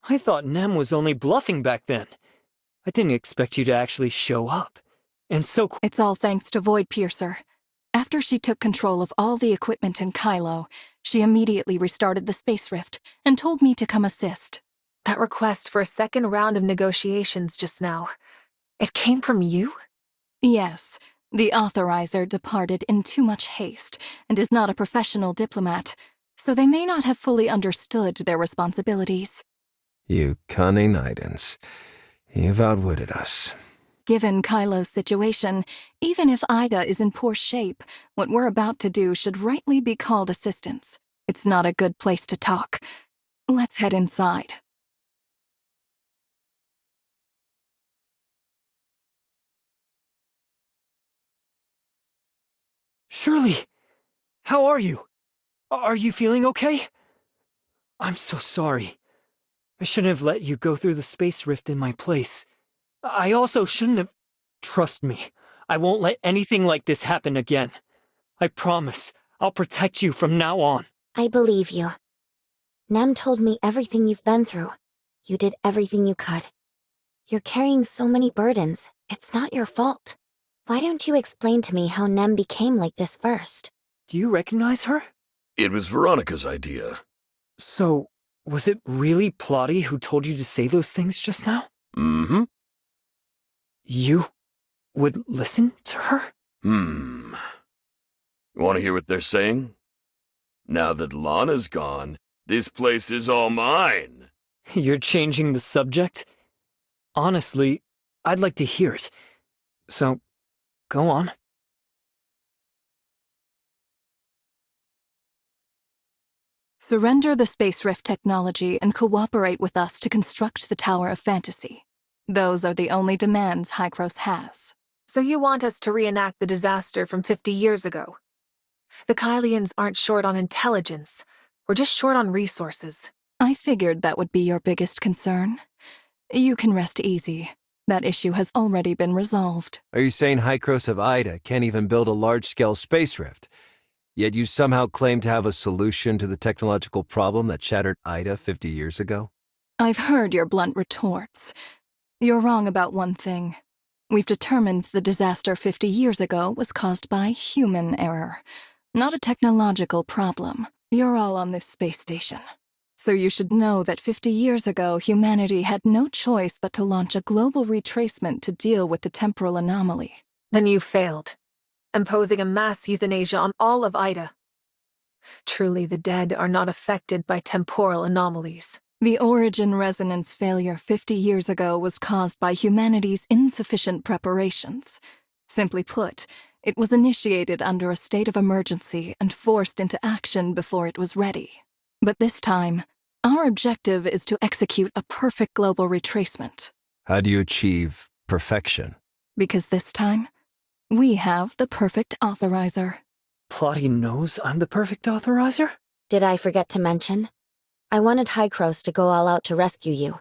I thought Nem was only bluffing back then. I didn't expect you to actually show up. And so It's all thanks to Void Piercer. After she took control of all the equipment in Kailo, she immediately restarted the space rift and told me to come assist. That request for a second round of negotiations just now, it came from you? Yes, the authorizer departed in too much haste and is not a professional diplomat, so they may not have fully understood their responsibilities. You cunning Idans. You've outwitted us. Given Kailo's situation, even if Ida is in poor shape, what we're about to do should rightly be called assistance. It's not a good place to talk. Let's head inside. Shirley, how are you? Are you feeling okay? I'm so sorry. I shouldn't have let you go through the space rift in my place. I also shouldn't have... Trust me, I won't let anything like this happen again. I promise, I'll protect you from now on. I believe you. Nem told me everything you've been through. You did everything you could. You're carrying so many burdens. It's not your fault. Why don't you explain to me how Nem became like this first? Do you recognize her? It was Veronica's idea. So, was it really Plotty who told you to say those things just now? Mm-hmm. You would listen to her? You want to hear what they're saying? Now that Lana's gone, this place is all mine. You're changing the subject? Honestly, I'd like to hear it. So, go on. Surrender the space rift technology and cooperate with us to construct the Tower of Fantasy. Those are the only demands Hykros has. So you want us to reenact the disaster from 50 years ago? The Kylians aren't short on intelligence. We're just short on resources. I figured that would be your biggest concern. You can rest easy. That issue has already been resolved. Are you saying Hykros of Ida can't even build a large-scale space rift? Yet you somehow claim to have a solution to the technological problem that shattered Ida 50 years ago? I've heard your blunt retorts. You're wrong about one thing. We've determined the disaster 50 years ago was caused by human error, not a technological problem. You're all on this space station. So you should know that 50 years ago, humanity had no choice but to launch a global retracement to deal with the temporal anomaly. Then you failed, imposing a mass euthanasia on all of Ida. Truly, the dead are not affected by temporal anomalies. The origin resonance failure 50 years ago was caused by humanity's insufficient preparations. Simply put, it was initiated under a state of emergency and forced into action before it was ready. But this time, our objective is to execute a perfect global retracement. How do you achieve perfection? Because this time, we have the perfect authorizer. Plotty knows I'm the perfect authorizer? Did I forget to mention? I wanted Hykros to go all out to rescue you,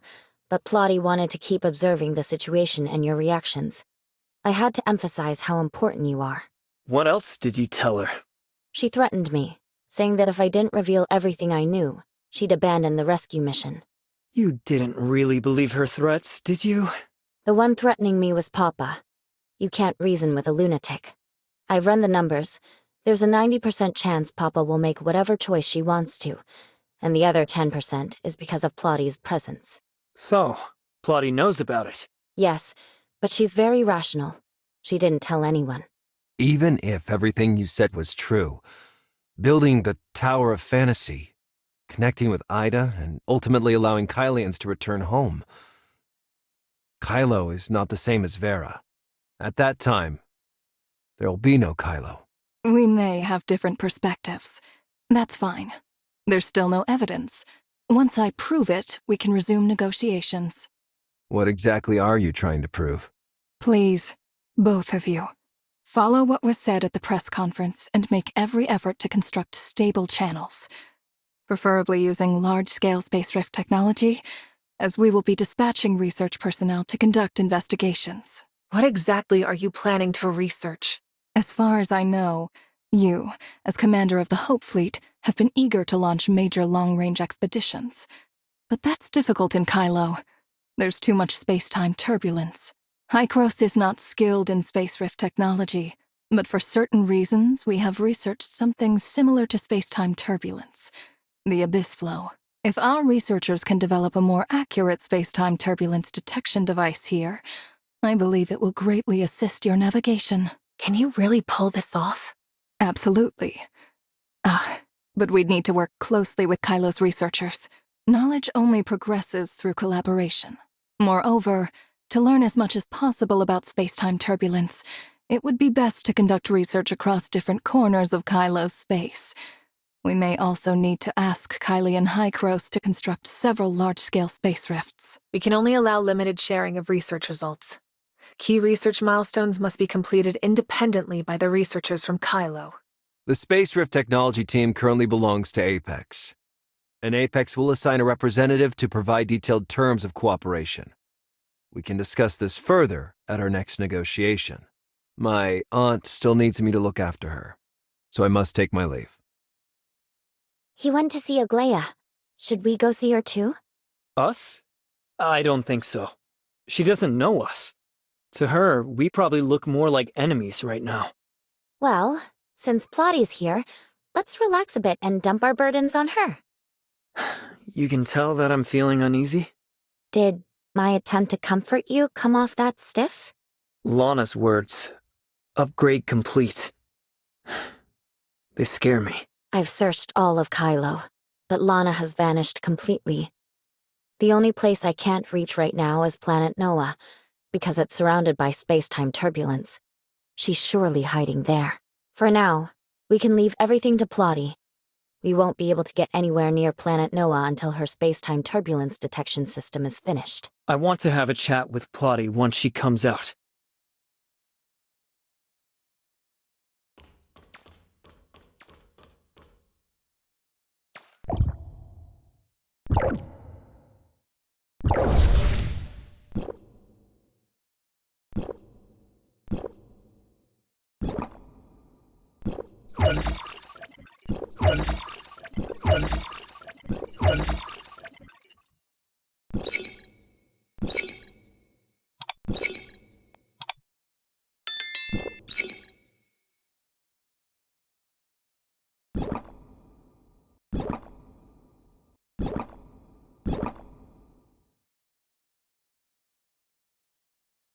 but Plotty wanted to keep observing the situation and your reactions. I had to emphasize how important you are. What else did you tell her? She threatened me, saying that if I didn't reveal everything I knew, she'd abandon the rescue mission. You didn't really believe her threats, did you? The one threatening me was Papa. You can't reason with a lunatic. I've run the numbers. There's a 90% chance Papa will make whatever choice she wants to, and the other 10% is because of Plotty's presence. So, Plotty knows about it. Yes, but she's very rational. She didn't tell anyone. Even if everything you said was true, building the Tower of Fantasy, connecting with Ida, and ultimately allowing Kylians to return home. Kailo is not the same as Vera. At that time, there'll be no Kailo. We may have different perspectives. That's fine. There's still no evidence. Once I prove it, we can resume negotiations. What exactly are you trying to prove? Please, both of you, follow what was said at the press conference and make every effort to construct stable channels. Preferably using large-scale space rift technology, as we will be dispatching research personnel to conduct investigations. What exactly are you planning to research? As far as I know, you, as commander of the Hope Fleet, have been eager to launch major long-range expeditions. But that's difficult in Kailo. There's too much space-time turbulence. Hykros is not skilled in space rift technology, but for certain reasons we have researched something similar to space-time turbulence, the abyss flow. If our researchers can develop a more accurate space-time turbulence detection device here, I believe it will greatly assist your navigation. Can you really pull this off? Absolutely. But we'd need to work closely with Kailo's researchers. Knowledge only progresses through collaboration. Moreover, to learn as much as possible about space-time turbulence, it would be best to conduct research across different corners of Kailo's space. We may also need to ask Kylian Hykros to construct several large-scale space rifts. We can only allow limited sharing of research results. Key research milestones must be completed independently by the researchers from Kailo. The Space Rift Technology team currently belongs to Apex, and Apex will assign a representative to provide detailed terms of cooperation. We can discuss this further at our next negotiation. My aunt still needs me to look after her, so I must take my leave. He went to see Aglaia. Should we go see her too? Us? I don't think so. She doesn't know us. To her, we probably look more like enemies right now. Well, since Plotty's here, let's relax a bit and dump our burdens on her. You can tell that I'm feeling uneasy? Did my attempt to comfort you come off that stiff? Lana's words. Upgrade complete. They scare me. I've searched all of Kailo, but Lana has vanished completely. The only place I can't reach right now is planet Noah, because it's surrounded by space-time turbulence. She's surely hiding there. For now, we can leave everything to Plotty. We won't be able to get anywhere near planet Noah until her space-time turbulence detection system is finished. I want to have a chat with Plotty once she comes out.